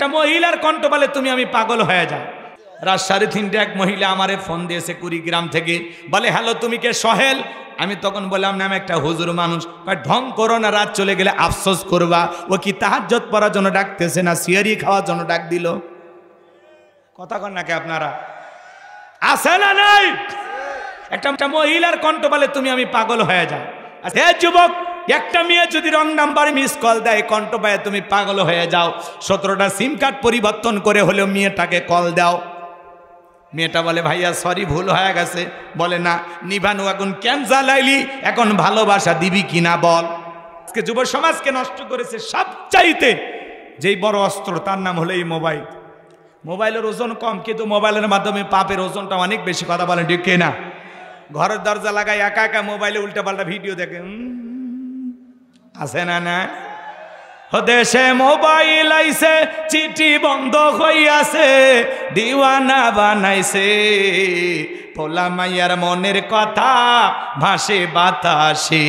একটা মহিলার কণ্ঠ বলে তুমি আমি পাগল হয়ে যাও। রাত 3:30 এক মহিলা আমারে ফোন দিয়েছে কুড়িগ্রাম থেকে, বলে হ্যালো তুমি কে সোহেল? আমি তখন বললাম না আমি একটা হুজুর মানুষ। ঢং করো না, রাত চলে গেলে আফসোস করবা। ও কি তাহাজ্জুদ পড়ার জন্য ডাকতেছে না সিয়ারি খাওয়ার জন্য ডাক দিল? কথা কন নাকি আপনারা? আছে না নাই? একটা মহিলার কণ্ঠ বলে তুমি আমি পাগল হয়ে যাও। হে যুবক, একটা মেয়ে যদি রং নাম্বার মিস কল দেয় কণ্ঠ পায় তুমি পাগল হয়ে যাও। 17টা সিম কার্ড পরিবর্তন করে হলেও মেয়েটাকে কল দাও। মেয়েটা বলে ভাইয়া সরি ভুল হয়ে গেছে। বলে না নিভানু এখন কেন জ্বালাইলি, এখন ভালোবাসা দিবি কিনা বল। আজকে যুব সমাজকে নষ্ট করেছে সবচাইতে যেই বড় অস্ত্র, তার নাম হলো এই মোবাইল। মোবাইলের ওজন কম, কিন্তু মোবাইলের মাধ্যমে পাপের ওজনটা অনেক বেশি। কথা বলেন ঠিক না? ঘরের দরজা লাগায় একা একা মোবাইলে উল্টা পাল্টা ভিডিও দেখে, আছে না না? দেশে মোবাইল আইছে, চিঠি বন্ধ হইয়াছে, দিওয়ানা বানাইছে, পোলা মাইয়ার মনের কথা ভাসে বাতাসে।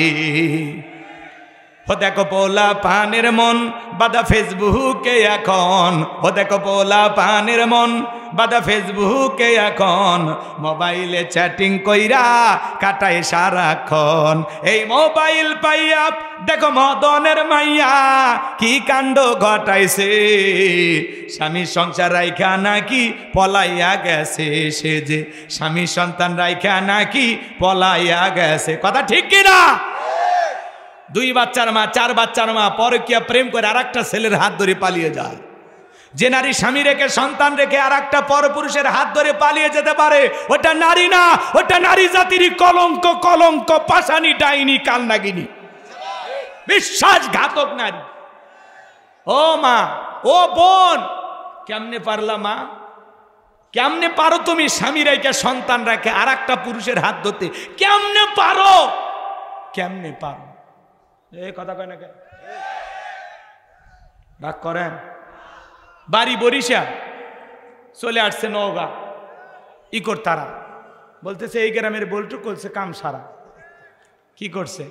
ও দেখো পোলা পানের মন বাদা ফেসবুকে এখন, ও দেখো পোলা পানের মন বাদা ফেসবুকে এখন, মোবাইলে চ্যাটিং কইরা কাটায় সারাক্ষণ। এই মোবাইল পাইয়া দেখো মদনের মাইয়া কি কাণ্ড ঘটাইছে, স্বামী সংসার রাইখা নাকি পলাইয়া গেছে সে, যে স্বামী সন্তান রাইখা নাকি পলাইয়া গেছে। কথা ঠিক কিনা? 2 বাচ্চার মা, 4 বাচ্চার মা পরকীয়া প্রেম করে আরেকটা ছেলের হাত ধরে পালিয়ে যায়। যে নারী স্বামী রেখে সন্তান রেখে আরেকটা পরপুরুষের হাত ধরে পালিয়ে যেতে পারে, ওটা নারী না, ওটা নারী জাতির কলঙ্ক, কলঙ্ক, পাশানি, ডাইনি, কালনাগিনী, বিশ্বাসঘাতক নারী। ও মা, ও বোন, কেমনে পারলা মা? কেমনে পারো তুমি স্বামী রেখে সন্তান রেখে আরেকটা পুরুষের হাত ধরতে? কেমনে পারো? কেমনে পারো? এই কথা কয় না কেন? রাগ করেন? বাড়ি বরিশাল, চলে আসছে নওগাঁ ইকর তারা, বলতেছে এই গ্রামের বল্টু করছে কাম সারা। কি করছে?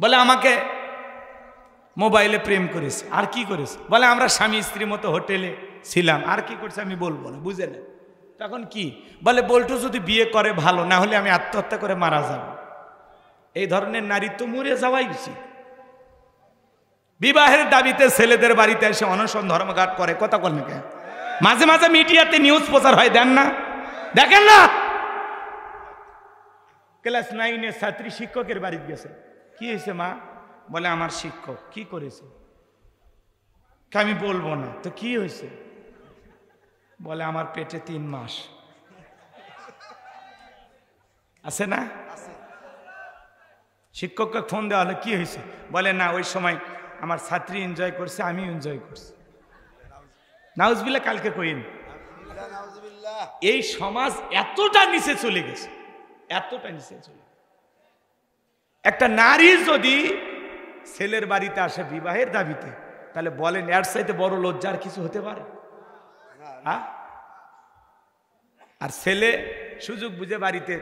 বলে আমাকে মোবাইলে প্রেম করেছে। আর কি করেছে? বলে আমরা স্বামী স্ত্রীর মতো হোটেলে ছিলাম। আর কি করছে আমি বলবো না, বুঝে না। তখন কি বলে, বল্টু যদি বিয়ে করে ভালো, না হলে আমি আত্মহত্যা করে মারা যাব। এই ধরনের নারী তো মরে যাওয়াই উচিত। বিবাহের দাবিতে ছেলেদের বাড়িতে এসে অনশন ধর্মঘাট করে। কথা বল না কেন? মাঝে মাঝে মিডিয়াতে নিউজ প্রচার হয়, দেন না? দেখেন না? ক্লাস 9-এর ছাত্রী শিক্ষকের বাড়িতে গেছে। কি হয়েছে মা? বলে আমার শিক্ষক। কি করেছে? আমি বলবো না। তো কি হয়েছে? বলে আমার পেটে 3 মাস আছে না। শিক্ষককে ফোন দেওয়া হলো, কি হয়েছে? বলে না ওই সময় আমার ছাত্রী এনজয় করছে, আমি এনজয় করছি। নাউজুবিল্লাহ, কালকে কইন। এই সমাজ এতটা নিচে চলে গেছে, এতটা নিচে চলে। একটা নারী যদি ছেলের বাড়িতে আসে বিবাহের দাবিতে, তাহলে বলেন এর চাইতে বড় লজ্জার কিছু হতে পারে? হ্যাঁ? আর ছেলে সুযোগ বুঝে বাড়িতে,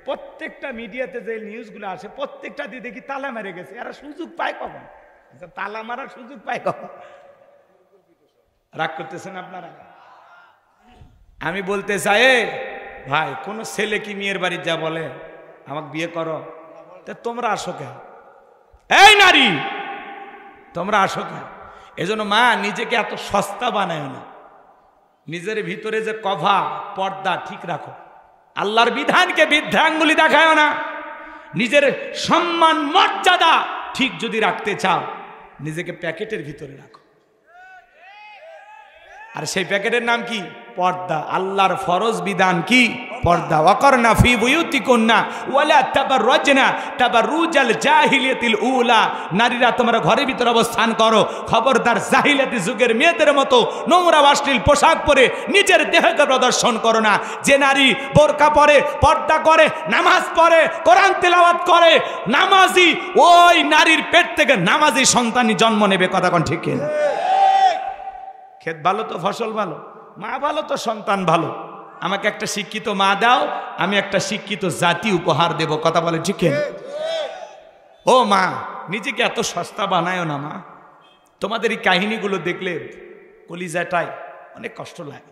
প্রত্যেকটা মিডিয়াতে যে নিউজগুলো আসে প্রত্যেকটা দিয়ে দেখি তালা মেরে গেছে। এরা সুযোগ পায় কখন? তালা মারার সুযোগ পায় কখন? রাগ করতেছেন আপনারা? আমি বলতে চাই ভাই, কোন ছেলে কি মেয়ের বাড়ি যা বলে আমাকে বিয়ে করো, তা তোমরা আসো কেন? এই নারী তোমরা আসো কেন? এজন্য মা নিজেকে এত সস্তা বানায় না, নিজের ভিতরে যে কভা পর্দা ঠিক রাখো। আল্লাহর বিধানকে বৃদ্ধাঙ্গুলি দেখায় না। নিজের সম্মান মর্যাদা ঠিক যদি রাখতে চাও, নিজেকে প্যাকেটের ভিতরে রাখো। আর সেই প্যাকেটের নাম কি? পর্দা। আল্লাহর ফরজ বিধান কি? পর্দা। ওয়াকরনা ফি বুয়ুতিকুন্না ওয়ালা তাবাররাজনা তাবাররুজাল জাহিলিয়াতিল উলা। নারীরা তোমরা ঘরের ভিতরে অবস্থান করো, খবরদার জাহিলিয়াতি যুগের মেয়েদের মতো নোংরা অশ্লীল পোশাক পরে নিজের দেহকে প্রদর্শন করো না। যে নারী বোরকা পরে, পর্দা করে, নামাজ পড়ে, কোরআন তেলাওয়াত করে, নামাজি, ওই নারীর পেট থেকে নামাজি সন্তানই জন্ম নেবে। কথা কোন ঠিক কিনা? ক্ষেত ভালো তো ফসল ভালো, মা ভালো তো সন্তান ভালো। আমাকে একটা শিক্ষিত মা দাও, আমি একটা শিক্ষিত জাতি উপহার দেব। কথা বলে ঠিক কিনা? ও মা, নিজেকে এত সস্তা বানায়ও না মা। তোমাদের এই কাহিনীগুলো দেখলে কলিজাটায় অনেক কষ্ট লাগে।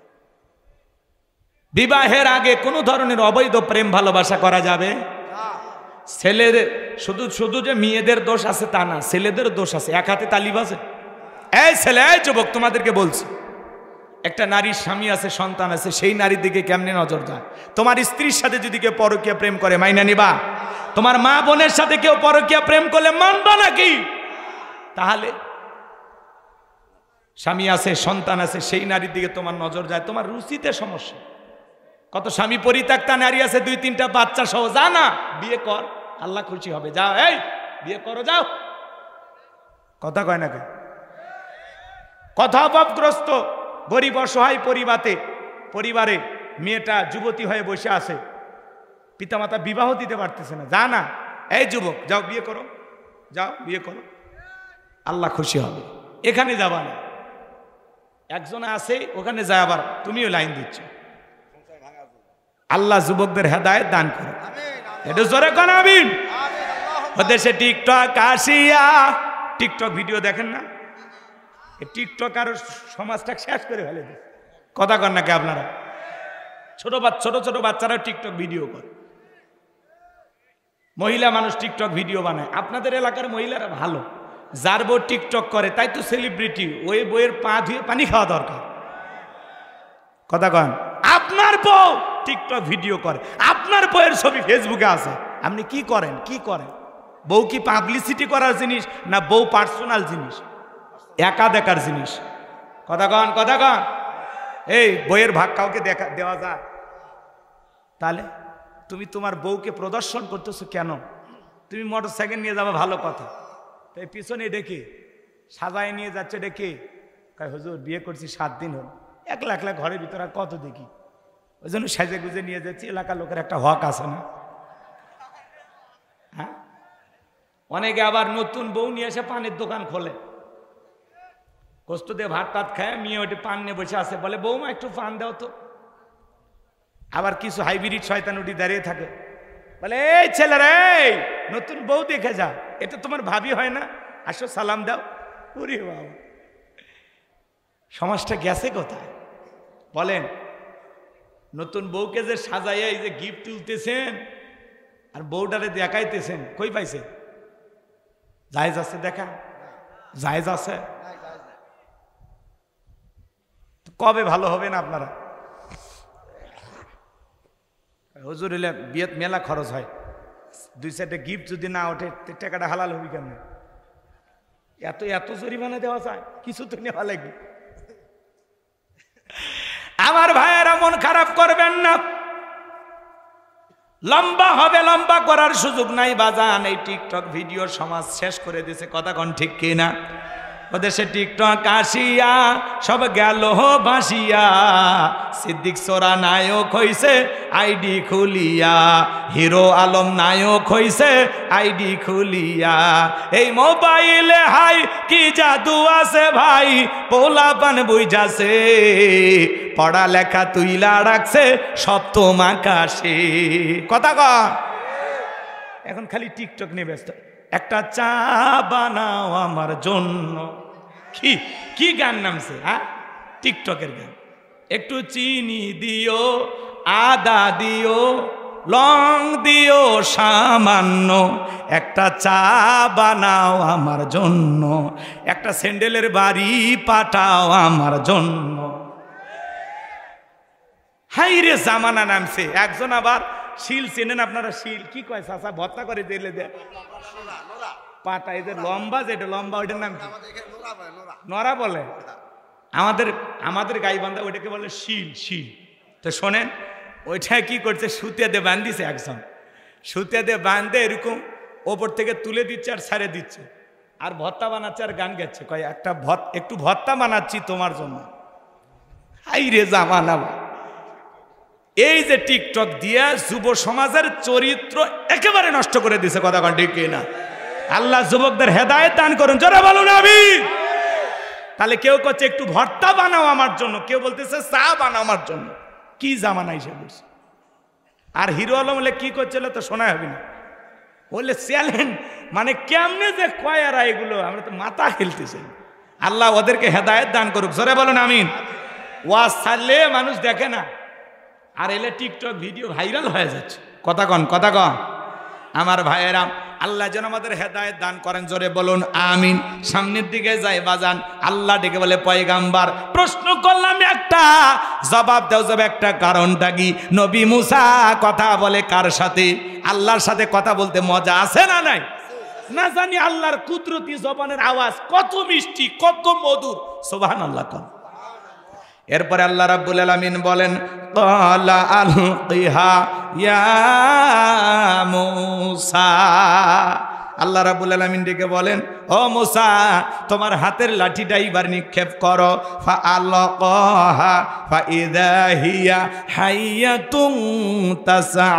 বিবাহের আগে কোনো ধরনের অবৈধ প্রেম ভালোবাসা করা যাবে। ছেলেদের শুধু শুধু যে মেয়েদের দোষ আছে তা না, ছেলেদের দোষ আছে। এক হাতে তালি বাজে। এই ছেলে, এই যুবক, তোমাদেরকে বলছি, একটা নারীর স্বামী আছে, সন্তান আছে, সেই নারীর দিকে কেমনে নজর যায়? তোমার স্ত্রীর সাথে যদি কেউ পরকীয়া প্রেম করে মাইনা নিবা? তোমার মা বোনের সাথে কেউ পরকীয়া প্রেম করলে মানবা নাকি? তাহলে স্বামী আছে, সন্তান আছে, সেই নারীর দিকে তোমার নজর যায়, তোমার রুচিতে সমস্যা। কত স্বামী পরিত্যক্তা নারী আছে, 2-3টা বাচ্চা সহ। যা না, বিয়ে কর, আল্লাহ খুশি হবে। যাও, এই বিয়ে করো, যাও। কথা কয় না কেন? কথা অভাবগ্রস্ত গরিব অসহায় পরিবারে মেয়েটা যুবতী হয়ে বসে আছে, পিতামাতা বিবাহ দিতে পারতেছে না। যা না, এই যুবক, যাও বিয়ে করো, যাও বিয়ে করো, আল্লাহ খুশি হবে। এখানে যাবা না। একজন আছে, ওখানে যায়, আবার তুমিও লাইন দিচ্ছ। আল্লাহ যুবকদের হেদায়েত দান করে। এটা জোরে কোন আমিন। দেশে টিকটক আসিয়া, টিকটক ভিডিও দেখেন না? টিকটক আর সমাজটা শেষ করে ফেলে দেয়। কথা কন নাকি আপনারা? ছোট ছোট বাচ্চারা টিকটক ভিডিও করে। মহিলা মানুষ টিকটক ভিডিও বানায়। আপনাদের এলাকার মহিলারা ভালো, যার বউ টিকটক করে তাই তো সেলিব্রিটি। ওই বইয়ের পা ধুয়ে পানি খাওয়া দরকার। কথা কন। আপনার বউ টিকটক ভিডিও করে, আপনার বউয়ের ছবি ফেসবুকে আছে, আপনি কি করেন? বউ কি পাবলিসিটি করার জিনিস না বউ পার্সোনাল জিনিস, একা দেখার জিনিস? কথা কন। এই বইয়ের ভাগ কাউকে দেওয়া যায়? তাহলে তুমি তোমার বউকে প্রদর্শন করতেছো কেন? তুমি মোটরসাইকেল নিয়ে যাবে, ভালো কথা, তাই পিছনে ডেকে সাজায় নিয়ে যাচ্ছে, ডেকে কয় হুজুর বিয়ে করছি 7 দিন হল। একলা ঘরের ভিতরে কত দেখি, ওই জন্য সাজে গুজে নিয়ে যাচ্ছি। এলাকার লোকের একটা হক আছে না? হ্যাঁ, অনেকে আবার নতুন বউ নিয়ে এসে পানের দোকান খোলে, কষ্ট দিয়ে ভাত টাত খায়, মেয়ে ওটি পান নিয়ে বসে আছে, বলে বৌমা একটু পান দাও তো। আবার কিছু হাইব্রিড শয়তান উঠি দাঁড়িয়ে থাকে, বলে এই ছেলেরা, এই নতুন বউ দেখে যা, এটা তোমার ভাবি হয় না, আসো সালাম দাও। ওরে বাবা, সমাজটা গেছে কোথায় বলেন? নতুন বউকে যে সাজাইয়া এই যে গিফট তুলতেছেন আর বউটারে দেখাইতেছেন, কই পাইছে? জায়েজ আছে? দেখা জায়েজ আছে? কবে ভালো হবে না আপনারা? হুজুর হইলে বিয়েত মেলা খরচ হয়, 2-4টা গিফট যদি না ওঠে টাকাটা হালাল হবি কেমন? এত জরিমানা দেওয়া যায়? কিছু তো নেওয়া লাগবে। আমার ভাইয়েরা মন খারাপ করবেন না, লম্বা হবে, লম্বা করার সুযোগ নাই বাজান। এই টিকটক ভিডিও সমাজ শেষ করে দিয়েছে। কথা কন ঠিক কিনা? ওদেশে টিকটক আসিয়া সব গেল ভাসিয়া, সিদ্দিক সোরা নায়ক হইছে আইডি খুলিয়া, হিরো আলম নায়ক হইছে আইডি খুলিয়া। এই মোবাইলে হাই কি জাদু আছে ভাই, পোলাপান বুঝাছে, পড়ালেখা তুইলা রাখছে সপ্তম আকাশে। কথা কন। এখন খালি টিকটক নিয়ে ব্যস্ত। একটা চা বানাও আমার জন্য, কি গান নামছে? হ্যাঁ, টিকটকের গান। একটু চিনি দিও, আদা দিও, লং দিও সামান্য, একটা চা বানাও আমার জন্য, একটা স্যান্ডেলের বাড়ি পাঠাও আমার জন্য। হাই রে, জামানা নামছে। একজন আবার শিল চেনেন আপনারা? শিল কি কয় চাচা? ভত্তা করে দিলে দে পাটা, এই যে লম্বা, যেটা লম্বা ওইটার নাম কি? নরা বলে আমাদের গাইবান্ধা, ওইটাকে বলে শিল। তো শোনেন, ওইটা কি করছে, সুতে দিয়ে বান্ধিছে একজন, সুতে দিয়ে বাঁধে এরকম ওপর থেকে তুলে দিচ্ছে আর ছাড়ে দিচ্ছে, আর ভত্তা বানাচ্ছে আর গান গাচ্ছে, কয় একটু ভত্তা বানাচ্ছি তোমার জন্য। হাই রে জামানা। এই যে টিকটক দিয়া যুব সমাজের চরিত্র একেবারে নষ্ট করে দিছে। কথা কন ঠিক কিনা? আল্লাহ যুবকদের হেদায়েত দান করুন, জোরে বলুন আমিন। তাহলে কেউ করছে একটু ভর্তা বানাও আমার জন্য, কেউ বলতেছে চা বানাও আমার জন্য। কি জামানা এসে বলছে। আর হিরো আলম বলে কি করছিল তো শোনা হবে না, বললে চ্যালেঞ্জ, মানে কেমনে যে কয়ারা এগুলো, আমরা তো মাথা খেলতেছি। আল্লাহ ওদেরকে হেদায়েত দান করুক, জোরে বলুন আমিন। ওয়াজ ছাড়লে মানুষ দেখে না, আর এলে টিকটক ভিডিও ভাইরাল হয়ে যাচ্ছে। কথা কন, কথা কন। আমার ভাইয়েরা, আল্লাহ যেন আমাদের হেদায়েত দান করেন, জোরে বলুন আমিন। সামনের দিকে যাই বাজান, আল্লাহ ডেকে বলে পয়গাম্বার প্রশ্ন করলাম একটা, জবাব দাও, যাবে একটা, কারণটা কি? নবী মুসা কথা বলে কার সাথে? আল্লাহর সাথে কথা বলতে মজা আছে না নাই? না জানি আল্লাহর কুদরতি জবানের আওয়াজ কত মিষ্টি, কত মধুর, সুবহানাল্লাহ কোন। এরপরে আল্লাহ রাব্বুল আলামিন বলেন ক্বালা আলকিহা ইয়া মূসা। আল্লাহ রাব্বুল আলামিন ডেকে বলেন, ও মূসা তোমার হাতের লাঠিটা এবার নিক্ষেপ করো। ফাআলকাহা ফাইযা হিয়া হাইয়াতুন তাসআ।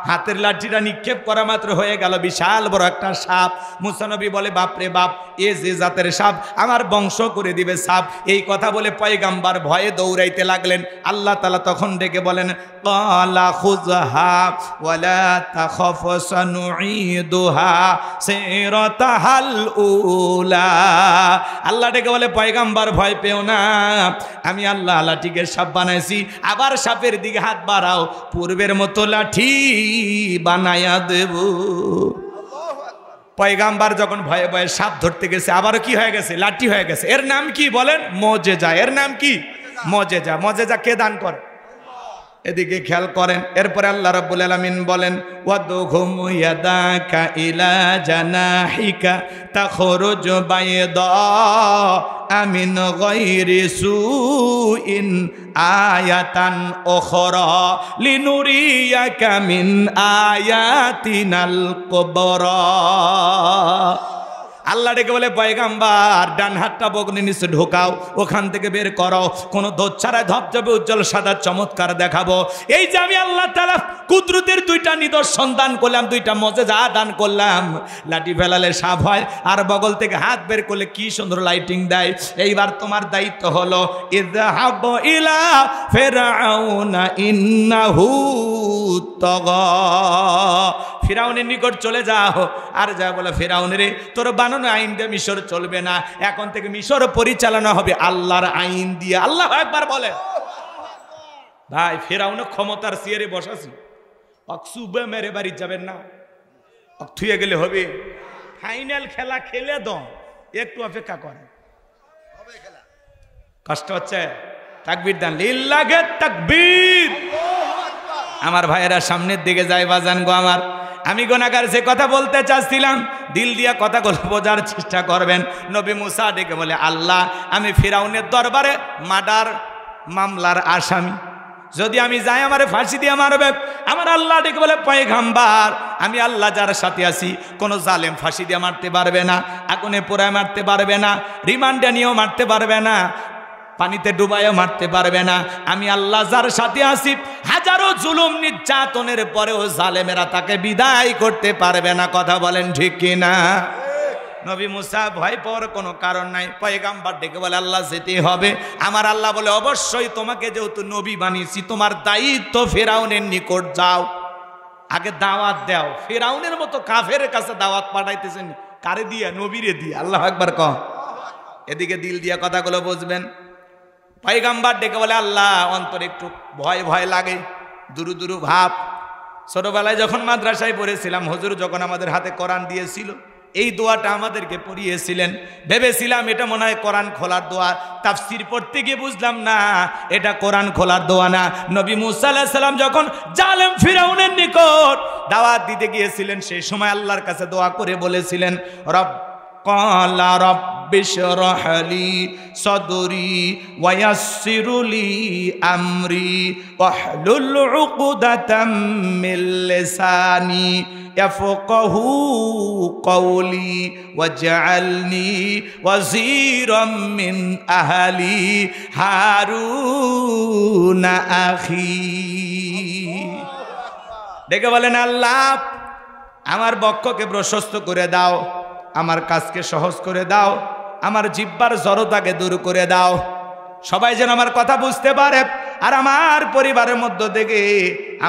হাতের লাঠিটা নিক্ষেপ করা মাত্র হয়ে গেল বিশাল বড় একটা সাপ। মূসা নবী বলে, বাপ রে বাপ, এ যে জাতের সাপ, আমার বংশ করে দিবে সাপ। এই কথা বলে পয়গাম্বার ভয়ে দৌড়াইতে লাগলেন। আল্লাহ তাআলা তখন ডেকে বলেন ক্বালা খুযহা ওয়ালা তাখাফ সানুঈদুহা সিরাতাহাল উলা। আল্লাহ ডেকে বলে পয়গাম্বার ভয় পেও না, আমি আল্লাহ লাঠিকে সাপ বানাইছি, আবার সাপের দিকে হাত বাড়াও, পূর্বের মতো লাঠি বানায়া দেব। পয়গাম্বার যখন ভয়ে ভয়ে সাপ ধরতে গেছে, আবারও কি হয়ে গেছে? লাঠি হয়ে গেছে। এর নাম কি বলেন? মুজিজা। এর নাম কি? মুজিজা। মুজিজা কে দান করে? এদিকে খেয়াল করেন। এরপরে আল্লাহ রাব্বুল আলামিন বলেন ওয়াদুহুম ইয়াদাকা ইলা জানাহিকা তাখরুজ বাইদা আমিন গায়রি সুইন আয়াতান উখরা লিনুরিয়াকা মিন আয়াতিনাল কুবরা। আল্লাহ ডেকে বলে পয়গাম্বার ডান হাতটা বগনি নিচে ঢোকাও, ওখান থেকে বের করো, কোনো দোষ ছাড়াই ধবধবে উজ্জ্বল সাদা চমৎকার দেখাবো। এই যে আমি আল্লাহ তাআলা কুদরতের দুইটা নিদর্শন দান করলাম, দুইটা মুজিজা দান করলাম। লাঠি ফেলালে সাপ হয়, আর বগল থেকে হাত বের করলে কি সুন্দর লাইটিং দেয়। এইবার তোমার দায়িত্ব হলো ইযহাব ইলা ফিরআউনা ইন্নাহু তাগা। ফিরাউনের নিকট চলে যাও, আর যা বলে ফিরাউনের তোর বানানো আইন দিয়ে মিশর চলবে না, এখন থেকে মিশর পরিচালনা হবে আল্লাহর আইন দিয়ে। আল্লাহু আকবার বলে। ভাই ফিরাউন ক্ষমতার চেয়ারে বসাছি, অকসুবে মেরে বাড়ি যাবেন না, থুয়ে গেলে হবে। ফাইনাল খেলা খেলে দাও, একটু অপেক্ষা করে, কষ্ট হচ্ছে। তাকবীর দেন, লিল্লাহে তাকবীর। আমার ভাইয়েরা সামনের দিকে যায় বাজান গো আমার। আমি গুনাহগার, যে কথা বলতে চাচ্ছিলাম দিল দিয়া কথাগুলো বোঝার চেষ্টা করবেন। নবী মুসা ডেকে বলে আল্লাহ, আমি ফিরাউনের দরবারে মার্ডার মামলার আসামি, যদি আমি যাই আমারে ফাঁসি দিয়ে মারবে। আমার আল্লাহ ডেকে বলে পয়গাম্বার, আমি আল্লাহ যার সাথে আছি, কোনো জালেম ফাঁসি দিয়ে মারতে পারবে না, আগুনে পোড়ায় মারতে পারবে না, রিমান্ডে নিয়েও মারতে পারবে না, পানিতে ডুবাইও মারতে পারবে না। আমি আল্লাহ যার সাথে আছি, হাজারো জুলুম নির্যাতনের পরেও জালেমেরা তাকে বিদায় করতে পারবে না। কথা বলেন ঠিক কিনা? নবী মুসা ভয় পাওয়ার কোনো কারণ নাই। পয়গাম্বার ডেকে বলে আল্লাহ যেতে হবে। আমার আল্লাহ বলে অবশ্যই, তোমাকে যেহেতু নবী বানিয়েছি, তোমার দায়িত্ব ফিরাউনের নিকট যাও, আগে দাওয়াত দাও। ফিরাউনের মতো কাফের কাছে দাওয়াত পাঠাইতেছেন কারে দিয়া? নবীরে দিয়ে। আল্লাহু আকবার কহ। এদিকে দিল দিয়া কথাগুলো বুঝবেন। পয়গাম্বার ডেকে বলে আল্লাহ, অন্তরে একটু ভয় ভয় লাগে, দুরু দুরু ভাব। ছোটবেলায় যখন মাদ্রাসায় পড়েছিলাম, হুজুর যখন আমাদের হাতে কোরআন দিয়েছিল, এই দোয়াটা আমাদেরকে পড়িয়েছিলেন। ভেবেছিলাম এটা মনে হয় কোরআন খোলার দোয়া। তাফসীর পড়তে গিয়ে বুঝলাম না, এটা কোরআন খোলার দোয়া না। নবী মুসা আলাইহিস সালাম যখন জালেম ফিরাউনের নিকট দাওয়াত দিতে গিয়েছিলেন, সেই সময় আল্লাহর কাছে দোয়া করে বলেছিলেন রব ক্বালা রাব্বি শরহ লি সাদরি ওয়া ইয়াসসির লি আমরি ওয়াহলুল উকদাতাম মিন লিসানি ইয়াফকাহু কওলি ওয়াজআলনি ওয়াজিরাম মিন আহলি হারুন আখি। ডেকে বলেন আল্লাহ, আমার বক্ষকে প্রশস্ত করে দাও, আমার কাজকে সহজ করে দাও, আমার জিহ্বার জড়তাকে দূর করে দাও, সবাই যেন আমার কথা বুঝতে পারে। আর আমার পরিবারের মধ্য থেকে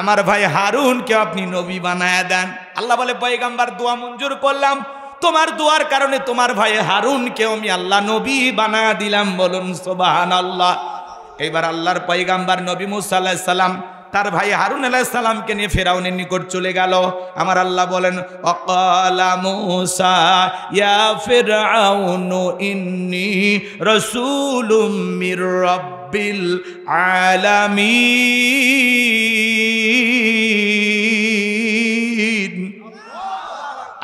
আমার ভাই হারুনকে আপনি নবী বানায়া দেন। আল্লাহ বলে পয়গাম্বার দোয়া মঞ্জুর করলাম, তোমার দোয়ার কারণে তোমার ভাই হারুনকে আমি আল্লাহ নবী বানায়া দিলাম। বলুন সুবহানাল্লাহ। এইবার আল্লাহর পয়গাম্বার নবী মুসা আলাইহিস সালাম তার ভাই হারুন আলাইহিস সালামকে নিয়ে ফিরআউনের নিকট চলে গেল। আমার আল্লাহ বলেন অকালা মুসা ইয়া ফিরআউনু ইন্নী রাসূলুম মির রাব্বিল আলামিন।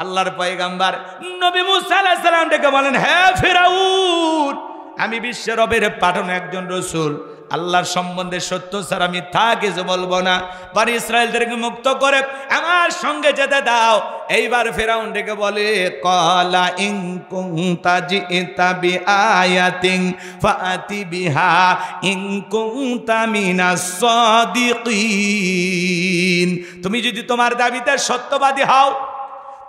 আল্লাহর পয়গাম্বার নবী মুসা আলাইহিস সালাম ডেকে বলেন হে ফিরআউন, আমি বিশ্ব রবের পাঠানো একজন রাসূল, আল্লাহর সম্বন্ধে সত্য ছাড়া মিথ্যা কিছু বলবো না, বনি ইসরায়েলদেরকে মুক্ত করে আমার সঙ্গে যেতে দাও। এইবার ফিরআউন ডেকে বলে ক্বালা ইন কুনতা জিতা বিআয়াতিন ফাআতি বিহা ইন কুনতা মিনাস সাদিকিন। তুমি যদি তোমার দাবিতে সত্যবাদী হও,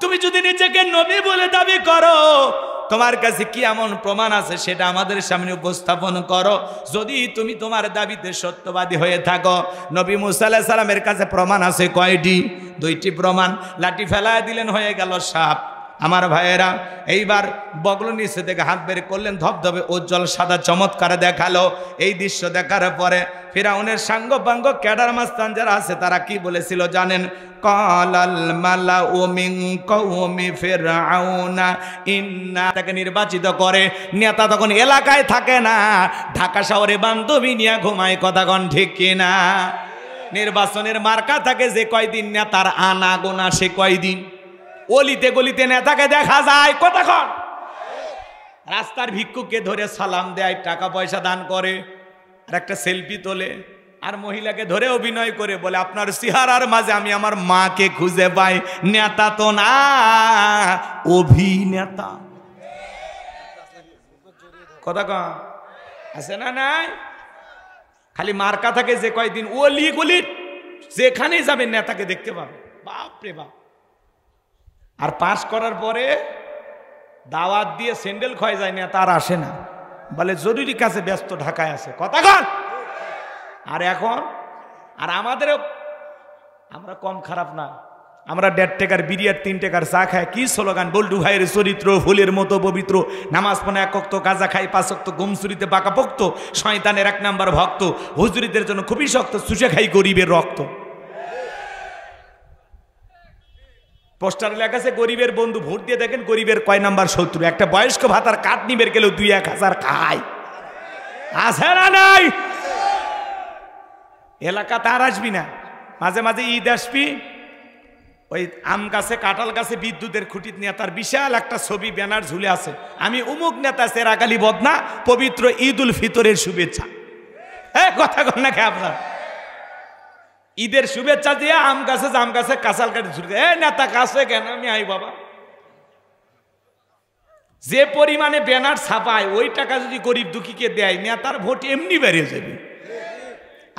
তুমি যদি নিজেকে নবী বলে দাবি করো, তোমার কাছে কি এমন প্রমাণ আছে সেটা আমাদের সামনে উপস্থাপন করো। যদি তুমি তোমার দাবিতে সত্যবাদী হয়ে থাকো। নবী মুসা আলাইহিস সালামের কাছে প্রমাণ আছে কয়টি? 2টি প্রমাণ। লাঠি ফেলায় দিলেন, হয়ে গেল সাপ। আমার ভাইয়েরা এইবার বগল নিচে থেকে হাত বের করলেন, ধবধবে উজ্জ্বল সাদা চমৎকার দেখালো। এই দৃশ্য দেখার পরে ফিরআউনের সাঙ্গ পাঙ্গ ক্যাডার মাস্তান যারা আছে তারা কি বলেছিল জানেন? ক্বালাল মালাউ মিন কওমি ফিরআউনা ইন্না, তাকে নির্বাচিত করে। নেতা তখন এলাকায় থাকে না, ঢাকা শহরে বান্ধবী নিয়ে ঘুমায়। কথা কোন ঠিক কিনা? নির্বাচনের মার্কা থাকে যে কয়দিন নেতার আনাগোনা সে কয়দিন। অলিতে গলিতে নেতাকে দেখা যায়। কথা কন। রাস্তার ভিক্ষুককে ধরে সালাম দেয়, টাকা পয়সা দান করে, আর একটা সেলফি তোলে, আর মহিলাকে ধরে অভিনয় করে বলে আপনার চেহারার মাঝে আমি আমার মাকে খুঁজে পাই। নেতা তো না, অভিনেতা। কথা কন আছে না নাই? খালি মার্কা থাকে যে কয়দিন, অলি গলি যেখানেই যাবে নেতাকে দেখতে পাবে। বাপ রে বাপ। আর পাস করার পরে দাওয়াত দিয়ে স্যান্ডেল ক্ষয় যায় না, তার আসে না, বলে জরুরি কাছে ব্যস্ত, ঢাকায় আছে। কথা কন। আর এখন আর আমাদেরও, আমরা কম খারাপ না, আমরা 1.5 টাকার বিড়ি আর 3 টাকার চা খাই। কি স্লোগান? বল্টু ভাইয়ের চরিত্র ফুলের মতো পবিত্র, নামাজ পড়ে 1 ওয়াক্ত, গাঁজা খাই 5 ওয়াক্ত, ঘুমসুরিতে পাকা পোক্ত, শয়তানের 1 নাম্বার ভক্ত, হুজুরিদের জন্য খুবই শক্ত, চুষে খাই গরিবের রক্ত। পোস্টার লেখা আছে গরিবের বন্ধু, ভোট দিয়ে দেখেন গরিবের কয় নাম্বার শত্রু। একটা বয়স্ক ভাতার কাঠ নিবের গেলেও 2-1 হাজার খায়। আছে না নাই? এলাকা তার আসবি না, মাঝে মাঝে ঈদ আসবি, ওই আম গাছে কাঁঠাল গাছে বিদ্যুতের খুঁটিত নিয়ে তার বিশাল একটা ছবি ব্যানার ঝুলে আছে, আমি উমুক নেতা সেরাকালি বদনা, পবিত্র ঈদ উল ফিতরের শুভেচ্ছা। কথা কন না খেয়ে আপনার ঈদের শুভেচ্ছা দিয়ে আম গাছে জাম গাছে কাঁচাল কাটি ঝুলকে, নেতা কাছে কেন? আমি আই বাবা। যে পরিমাণে ব্যানার ছাপায় ওই টাকা যদি গরিব দুঃখীকে দেয়, নেতার ভোট এমনি বেরিয়ে যাবে।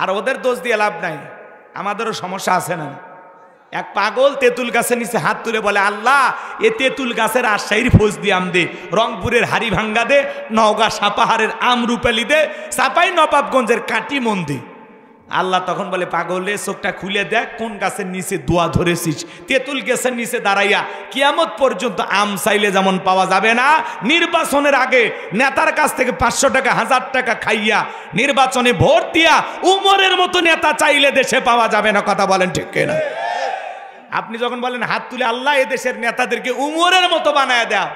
আর ওদের দোষ দিয়ে লাভ নাই, আমাদেরও সমস্যা আছে না। এক পাগল তেঁতুল গাছের নিচে হাত তুলে বলে আল্লাহ এ তেঁতুল গাছের রাজশাহীর ফৌজ দিয়ে আম দে, রংপুরের হাড়ি ভাঙ্গা দে, নওগাঁ সাপাহারের আম রূপালি দে, চাপাই নবাবগঞ্জের কাটি মন দে। আল্লাহ তখন বলে পাগলে চোখটা খুলে দেখ কোন গাছের নিচে দোয়া ধরেছিস। তেঁতুল গাছের নিচে দাঁড়াইয়া কিয়ামত পর্যন্ত আম চাইলে যেমন পাওয়া যাবে না, নির্বাচনের আগে নেতার কাছ থেকে 500 টাকা 1000 টাকা খাইয়া নির্বাচনে ভোট দিয়া উমরের মতো নেতা চাইলে দেশে পাওয়া যাবে না। কথা বলেন ঠিক কিনা? আপনি যখন বলেন হাত তুলে আল্লাহ এ দেশের নেতাদেরকে উমরের মতো বানায় দাও,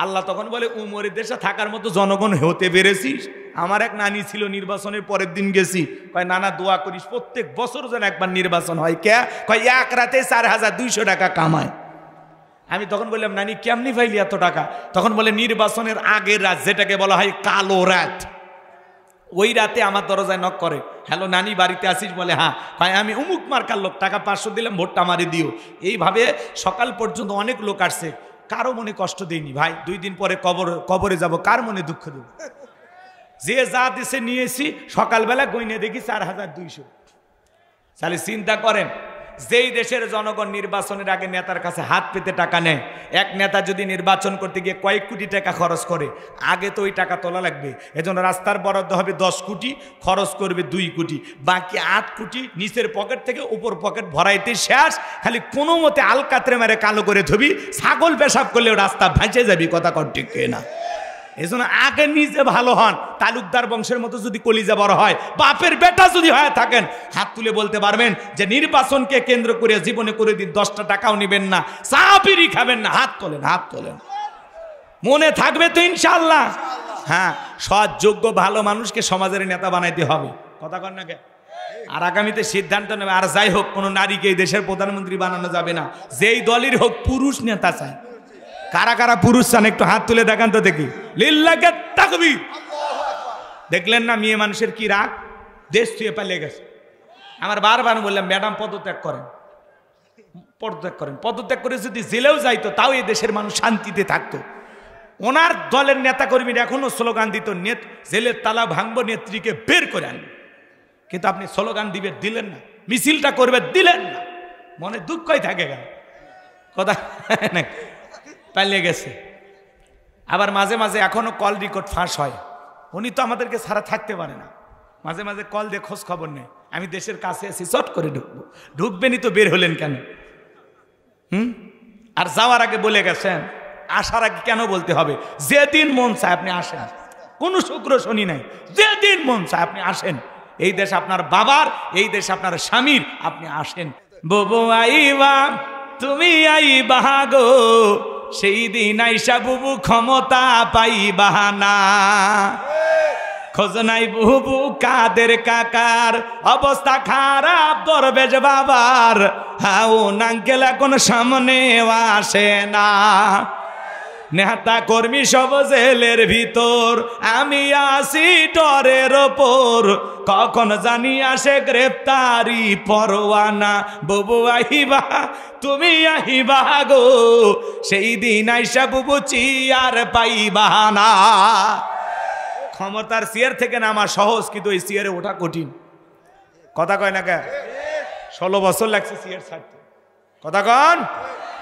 আল্লাহ তখন বলে উমরের দেশে থাকার মতো জনগণ হতে পেরেছিস? আমার এক নানি ছিল, নির্বাচনের পরের দিন গেছি, কয় নানা দোয়া করিস প্রত্যেক বছর যেন একবার নির্বাচন হয়। কে? কয় এক রাতে 4200 টাকা কামায়। আমি তখন বললাম নানি কেমনি পাইলি এত টাকা? তখন বলে নির্বাচনের আগের রাত, যেটাকে বলা হয় কালো রাত, ওই রাতে আমার দরজায় নক করে, হ্যালো নানি বাড়িতে আসিস? বলে হ্যাঁ। কয় আমি উমুক মার্কার লোক, টাকা 500 দিলাম, ভোটটা আমারে দিও। এইভাবে সকাল পর্যন্ত অনেক লোক আসছে, কারো মনে কষ্ট দেয়নি ভাই। 2 দিন পরে কবরে যাব, কার মনে দুঃখ দেব? যে যা দেশে নিয়েছি সকালবেলা গইনে দেখি 4200। তাহলে চিন্তা করেন, যেই দেশের জনগণ নির্বাচনের আগে নেতার কাছে হাত পেতে টাকা নেয়, এক নেতা যদি নির্বাচন করতে গিয়ে কয়েক কোটি টাকা খরচ করে, আগে তো ওই টাকা তোলা লাগবে। এজন্য রাস্তার বরাদ্দ হবে 10 কোটি, খরচ করবে 2 কোটি, বাকি 8 কোটি নিচের পকেট থেকে উপর পকেট ভরাইতে শেষ। খালি কোনো মতে আলকাতরে মেরে কালো করে ধবি, ছাগল পেশাব করলেও রাস্তা ভাসে যাবি। কথা কর ঠিক না? এই জন্য আগে নিজে ভালো হন। তালুকদার বংশের মতো যদি কলিজা বড় হয়, বাপের বেটা যদি হয়ে থাকেন, হাত তুলে বলতে পারবেন যে নির্বাচনকে কেন্দ্র করে জীবনে করে দিন 10টা টাকাও নেবেন না, চা বিড়ি খাবেন না। হাত তোলেন, হাত তোলেন। মনে থাকবে তো ইনশাআল্লাহ? হ্যাঁ, সৎ যোগ্য ভালো মানুষকে সমাজের নেতা বানাইতে হবে। কথা কন না কে? আর আগামীতে সিদ্ধান্ত নেবে। আর যাই হোক, কোনো নারীকে এই দেশের প্রধানমন্ত্রী বানানো যাবে না, যেই দলের হোক। পুরুষ নেতা চাই। কারা কারা পুরুষ চান একটু হাত তুলে দেখান তো দেখি। লিল্লাহে তাকবীর। দেখলেন না মেয়ে মানুষের কি রাগ, দেশ ছুঁয়ে পালিয়ে গেছে। আমার বারবার বললাম, ম্যাডাম পদত্যাগ করেন, পদত্যাগ করেন। পদত্যাগ করে যদি জেলেও যাইতো, তাও এই দেশের মানুষ শান্তিতে থাকতো। ওনার দলের নেতা কর্মীরা এখনো স্লোগান দিত, জেলের তালা ভাঙবো, নেত্রীকে বের করে আনবো। কিন্তু আপনি স্লোগান দিলেন না, মিছিলটা করবে দিলেন না, মনে দুঃখই থাকে গেল। কথা পালিয়ে গেছে। আবার মাঝে মাঝে এখনো কল রেকর্ড ফাঁস হয়। উনি তো আমাদেরকে ছাড়া থাকতে পারে না, মাঝে মাঝে কল দিয়ে খোঁজ খবর নেই। আমি দেশের কাছে আছি, চট করে ঢুকবো। ঢুকবেনই তো বের হলেন কেন? আর যাওয়ার আগে বলে গেছেন, আসার আগে কেন বলতে হবে? যেদিন মন চায় আপনি আসেন, কোনো শুক্র শনি নাই। যেদিন মন চায় আপনি আসেন। এই দেশ আপনার বাবার, এই দেশ আপনার স্বামীর, আপনি আসেন। বুবু আইবা, তুমি আইবা গো, সেই দিন আইসা বুবু ক্ষমতা পাইবা না। খোঁজ নাই বুবু কাদের কাকার, অবস্থা খারাপ দরবেশ বাবার। হাও নাঙ্কেল এখন সামনে আসে না। নেতা কর্মী সব জেলের ভিতর, আমি আসি ডরের ওপর। কখন জানি আসে গ্রেপ্তারি পরোয়ানা। বুবু আহিবা, তুমি আহিবা গো, সেই দিন আইসা বুবু চিয়ার পাইবা না। ক্ষমতার চেয়ার থেকে নামা সহজ, কিন্তু এই চেয়ারে ওঠা কঠিন। কথা কয় না কে? 16 বছর লাগছে চেয়ার ছাড়তে। কথা কন।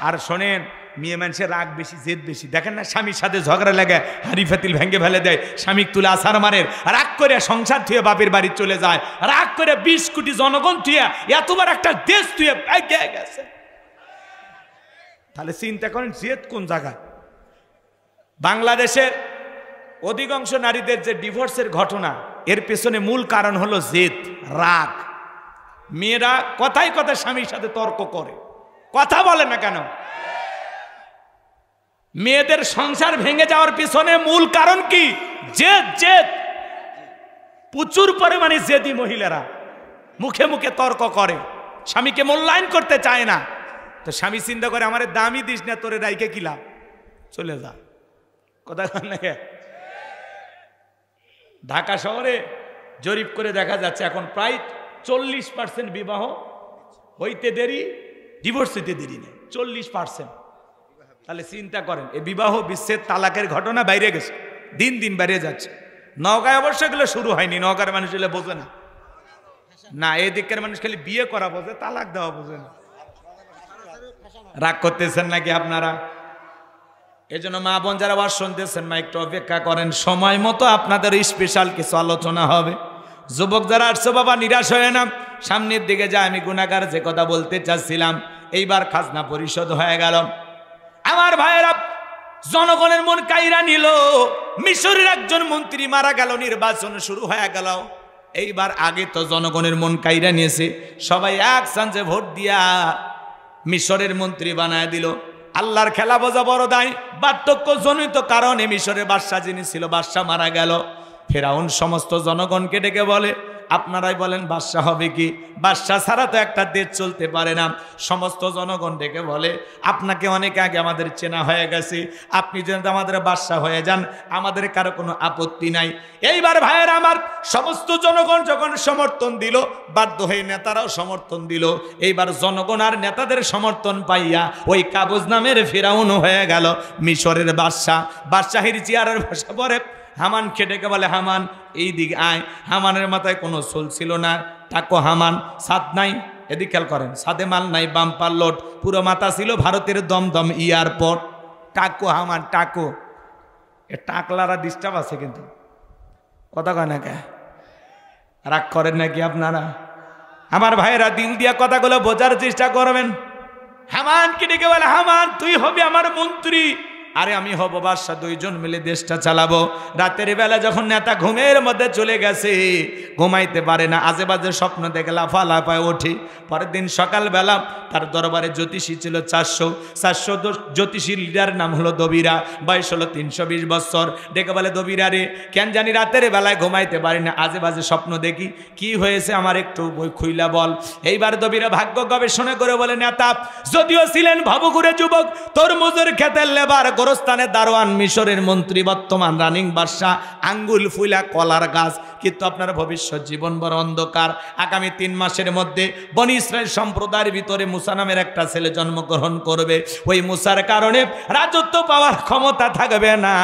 আর শোনেন, মেয়ে মানুষের রাগ বেশি, জেদ বেশি। দেখেন না, স্বামীর সাথে ঝগড়া লাগে, হাড়ি ফাতিল ভেঙে ফেলে দেয়, স্বামী তুলে আছাড় মারের, রাগ করে সংসার থুয়ে বাপের বাড়ি চলে যায়, রাগ করে 20 কোটি জনগণ থুয়ে এতবার একটা দেশ থুয়ে গেছে। তাহলে চিন্তা করেন জেদ কোন জায়গায়। বাংলাদেশের অধিকাংশ নারীদের যে ডিভোর্সের ঘটনা, এর পেছনে মূল কারণ হলো জেদ, রাগ। মেয়েরা কথায় কথায় স্বামীর সাথে তর্ক করে, কথা বলে না কেন? মেয়েদের সংসার ভেঙে যাওয়ার পিছনে মূল কারণ কি? জেদ। জেদ। প্রচুর পরিমাণে জেদি মহিলারা মুখে মুখে তর্ক করে, স্বামীকে মূল্যায়ন করতে চায় না। তো স্বামী চিন্তা করে, আমারে দামি দিস না, তোরে রাইকে কি লাভ, চলে যা। কথা লাগে। ঢাকা শহরে জরিপ করে দেখা যাচ্ছে এখন প্রায় 40% বিবাহ হইতে দেরি, ডিভোর্স হইতে দেরি নেই। 40%। তাহলে চিন্তা করেন, এই বিবাহ বিচ্ছেদ তালাকের ঘটনা বাইরে গেছে, দিন দিন বাইরে যাচ্ছে। নওগাঁয় অবশ্য এগুলো শুরু হয়নি, নওগাঁর মানুষ এগুলো বোঝে না। না, এই দিকের মানুষ খালি বিয়ে করা বোঝে, তালাক দেওয়া বোঝে না। রাগ করতেছেন নাকি আপনারা? এই জন্য মা বোন যারা আবার শুনতেছেন, মা একটু অপেক্ষা করেন, সময় মতো আপনাদের স্পেশাল কিছু আলোচনা হবে। যুবক যারা আসছো বাবা, নিরাশ হয়ে না, সামনের দিকে যা। আমি গুনাহগার যে কথা বলতে চাচ্ছিলাম, এইবার খাজনা পরিশোধ হয়ে গেল। আমার ভাইয়েরা, জনগণের মন কাইরা নিল। মিশরের একজন মন্ত্রী মারা গেল, নির্বাচন শুরু হয়ে গেল। এইবার আগে তো জনগণের মন কাইরা নিয়েছে, সবাই এক চান্সে ভোট দিয়া মিশরের মন্ত্রী বানায় দিল। আল্লাহর খেলা বোঝা বড় দায়। বার্ধক্য জনিত কারণে মিশরের বাদশাহ যিনি ছিল, বাদশাহ মারা গেল। ফেরাউন সমস্ত জনগণকে ডেকে বলে, আপনারাই বলেন বাদশাহ হবে কি? বাদশাহ ছাড়া তো একটা দেশ চলতে পারে না। সমস্ত জনগণ ডেকে বলে, আপনাকে অনেক আগে আমাদের চেনা হয়ে গেছে, আপনি যেন আমাদের বাদশাহ হয়ে যান, আমাদের কারো কোনো আপত্তি নাই। এইবার ভাইয়ের আমার, সমস্ত জনগণ যখন সমর্থন দিল, বাধ্য হয়ে নেতারাও সমর্থন দিল। এইবার জনগণ আর নেতাদের সমর্থন পাইয়া ওই কাবুজ নামের ফেরাউন হয়ে গেল মিশরের বাদশাহ। বাদশাহীর চেয়ারের বসে পড়ে হামান ডেকে বলে, হামান এই দিকে আয়। হামানের মাথায় কোনো চুল ছিল না, টাকো হামান, ছাদ নাই, এদিক খেয়াল করেন, ছাদে মাল নাই, বাম্পার লোড, পুরো মাথা ছিল ভারতের দমদম এয়ারপোর্ট। টাকো হামান, টাকো। এ টাকলারা ডিস্টার্ব আছে কিন্তু, কথা কয় না কে? রাগ করেন নাকি আপনারা? আমার ভাইয়েরা, দিল দিয়া কথাগুলো বোঝার চেষ্টা করবেন। হামানকে ডেকে বলে, হামান তুই হবি আমার মন্ত্রী, আরে আমি হব বাদশা, দুইজন মিলে দেশটা চালাবো। রাতের বেলা যখন নেতা ঘুমের মধ্যে চলে গেছে, ঘুমাইতে পারে না, আজে বাজে স্বপ্ন দেখে লাফালাফায় ওঠে। পরের দিন সকালবেলা তার দরবারে জ্যোতিষী ছিল 400 জ্যোতিষীর লিডার নাম হলো দবিরা, বয়স হলো 320 বছর। ডেকে বলে, দবিরা রে, কেন জানি রাতের বেলায় ঘুমাইতে পারি না, আজে বাজে স্বপ্ন দেখি, কি হয়েছে আমার একটু বই খুইলা বল। এইবার দবিরা ভাগ্য গবেষণা করে বলে, নেতা যদিও ছিলেন ভবঘুরে যুবক, তরমুজের ক্ষেতের লেবার, গোরস্থানের দারোয়ান, মিশরের মন্ত্রী, বর্তমান রানিং বাদশা, আঙ্গুল ফুলা কলার গাছ, কিন্তু আপনার ভবিষ্যৎ জীবন বড় অন্ধকার। আগামী 3 মাসের মধ্যে বনি ইসরাইল সম্প্রদায়ের ভিতরে মুসা নামের একটা ছেলে জন্মগ্রহণ করবে। ওই মুসার কারণে রাজত্ব পাওয়ার ক্ষমতা থাকবে না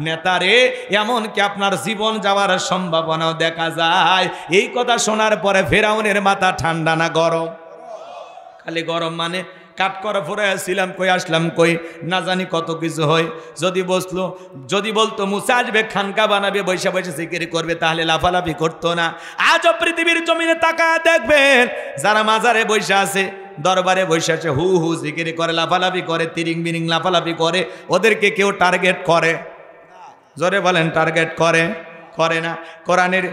নেতারে, এমনকি আপনার জীবন যাওয়ার সম্ভাবনাও দেখা যায়। এই কথা শোনার পরে ফেরাউনের মাথা ঠান্ডা না গরম? খালি গরম মানে কাট করা ফুরাইছিলাম, কই আসলাম কই, না জানি কত কিছু হয়। যদি বলতো মুসা আসবে, খানকা বানাবে, বৈশা বৈশা জিকির করবে, তাহলে লাফালাফি করতো না। আজও পৃথিবীর জমিনে তাকায় দেখবেন, যারা মাজারে বৈশা আছে, দরবারে বৈশা আছে, হু হু জিকির করে, লাফালাফি করে, তিরিং বিরিং লাফালাফি করে, ওদেরকে কেউ টার্গেট করে? জোরে বলেন, টার্গেট করে না। কোরআনের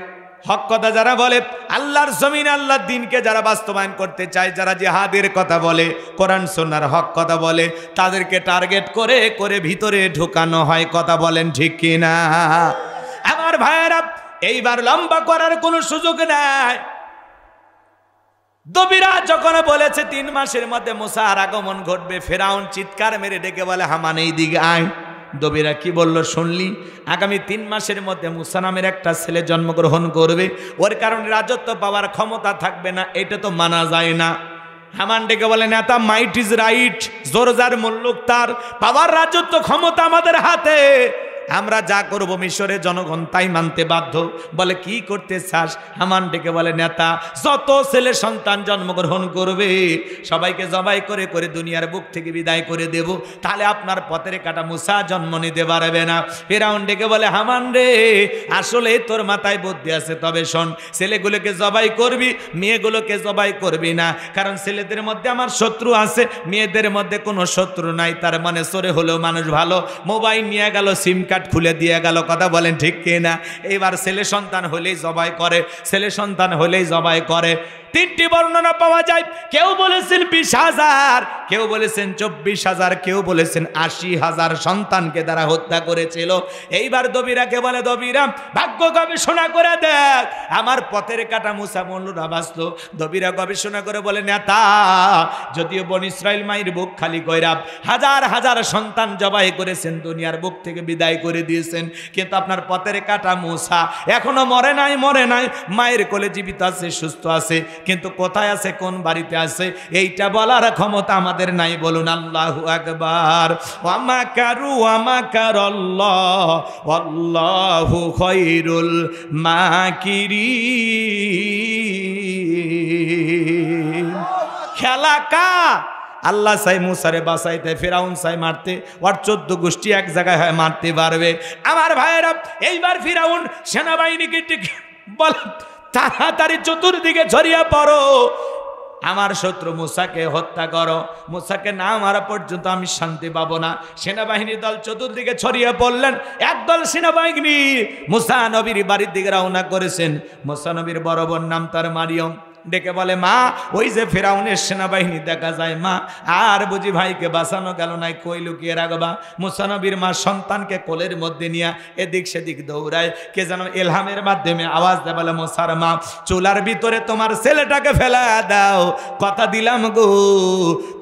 হক কথা যারা বলে, আল্লাহর জমিন আল্লাহর দিনকে যারা বাস্তবায়ন করতে চায়, যারা জিহাদের কথা বলে, কোরআন সুন্নাহর হক কথা বলে, তাদেরকে টার্গেট করে করে ভিতরে ঢুকানো হয়। কথা বলেন ঠিক কি না? আমার ভাইয়েরা, এইবার লম্বা করার কোনো সুযোগ নাই। দবিরা যখন বলেছে 3 মাসের মধ্যে মুসার আগমন ঘটবে, ফেরাউন চিৎকার মেরে ডেকে বলে, হামান এই দিকে আয়। দবিরা কি বলল শুনলি? আগামী 3 মাসের মধ্যে মুসা নামের একটা ছেলে জন্মগ্রহণ করবে, ওর কারণে রাজত্ব পাওয়ার ক্ষমতা থাকবে না, এটা তো মানা যায় না। হামান ডেকে বলে, নেতা মাইট ইজ রাইট, জোর যার মুল্লুক তার, পাওয়ার রাজত্ব ক্ষমতা আমাদের হাতে, আমরা যা করব মিশরের জনগণ তাই মানতে বাধ্য। বলে, কি করতে চাস? হামান ডেকে বলে, নেতা যত ছেলে সন্তান জন্মগ্রহণ করবে সবাইকে জবাই করে করে দুনিয়ার বুক থেকে বিদায় করে দেব, তাহলে আপনার পথের কাটা মুসা জন্ম নিতে পারবে না। ফেরাউন ডেকে বলে, হামান রে, আসলে তোর মাথায় বুদ্ধি আছে, তবে শোন, ছেলেগুলোকে জবাই করবি, মেয়েগুলোকে জবাই করবি না, কারণ ছেলেদের মধ্যে আমার শত্রু আছে, মেয়েদের মধ্যে কোনো শত্রু নাই। তার মানে সরে হলেও মানুষ ভালো, মোবাইল নিয়ে গেল, সিম কার্ড খুলে দিয়ে গেল। কথা বলেন ঠিক কিনা? এইবার ছেলে সন্তান হলেই জবাই করে, ছেলে সন্তান হলেই জবাই করে। 3টি বর্ণনা পাওয়া যায়, কেউ বলেছেন 20,000, কেউ বলেছেন 24,000, কেউ বলেছেন 80,000 সন্তানকে তারা হত্যা করেছিল। এইবার দবিরাকে বলে, দবিরা ভাগ্য গবেষণা করে দেখ, আমার পথের কাটা মুসা মল্লুরা বাঁচলো। দবিরা গবেষণা করে বলে, নেতা যদিও বনি ইসরাইল মায়ের বুক খালি কইরা হাজার হাজার সন্তান জবাই করেছেন, দুনিয়ার বুক থেকে বিদায় করে দিয়েছেন, কিন্তু আপনার পথের কাটা মুসা এখনো মরে নাই, মায়ের কোলে জীবিত আছে, সুস্থ আছে, কিন্তু কোথায় আছে, কোন বাড়িতে আছে, এইটা বলার ক্ষমতা আমাদের নাই। বলুন আল্লাহু আকবার। ওয়া মাকারু ওয়া মাকারাল্লাহ ওয়াল্লাহু খায়রুল মাকিরিন। খেলা কা আল্লাহ চাই মুসারে বাঁচাইতে, ফেরাউন চাই মারতে, ওর 14 গোষ্ঠী এক জায়গায় হয় মারতে পারবে। আমার ভাইয়েরা, এইবার ফেরাউন সেনাবাহিনীকে বল, তাড়াতাড়ি চতুর্দিকে ছড়িয়ে পড়ো, আমার শত্রু মুসাকে হত্যা করো, মুসাকে না মারা পর্যন্ত আমি শান্তি পাবো না। সেনাবাহিনীর দল চতুর্দিকে ছড়িয়ে পড়লেন। একদল সেনাবাহিনী মুসা নবীর বাড়ির দিকে রওনা করেছেন। মুসা নবীর বড় বোন নাম তার মারিয়ম, ডেকে বলে, মা ওই যে ফেরাউনের সেনাবাহিনী দেখা যায়, মা আর বুঝি ভাইকে বাঁচানো গেল নাই, কই লুকিয়ে রাখবা? মুসা নবীর মা সন্তানকে কোলের মধ্যে নিয়ে এদিক সেদিক দৌড়ায়, কে যেন এলহামের মাধ্যমে আওয়াজ দেয়, বলে, মুসার মা চুলার ভিতরে তোমার ছেলেটাকে ফেলা দাও, কথা দিলাম গো,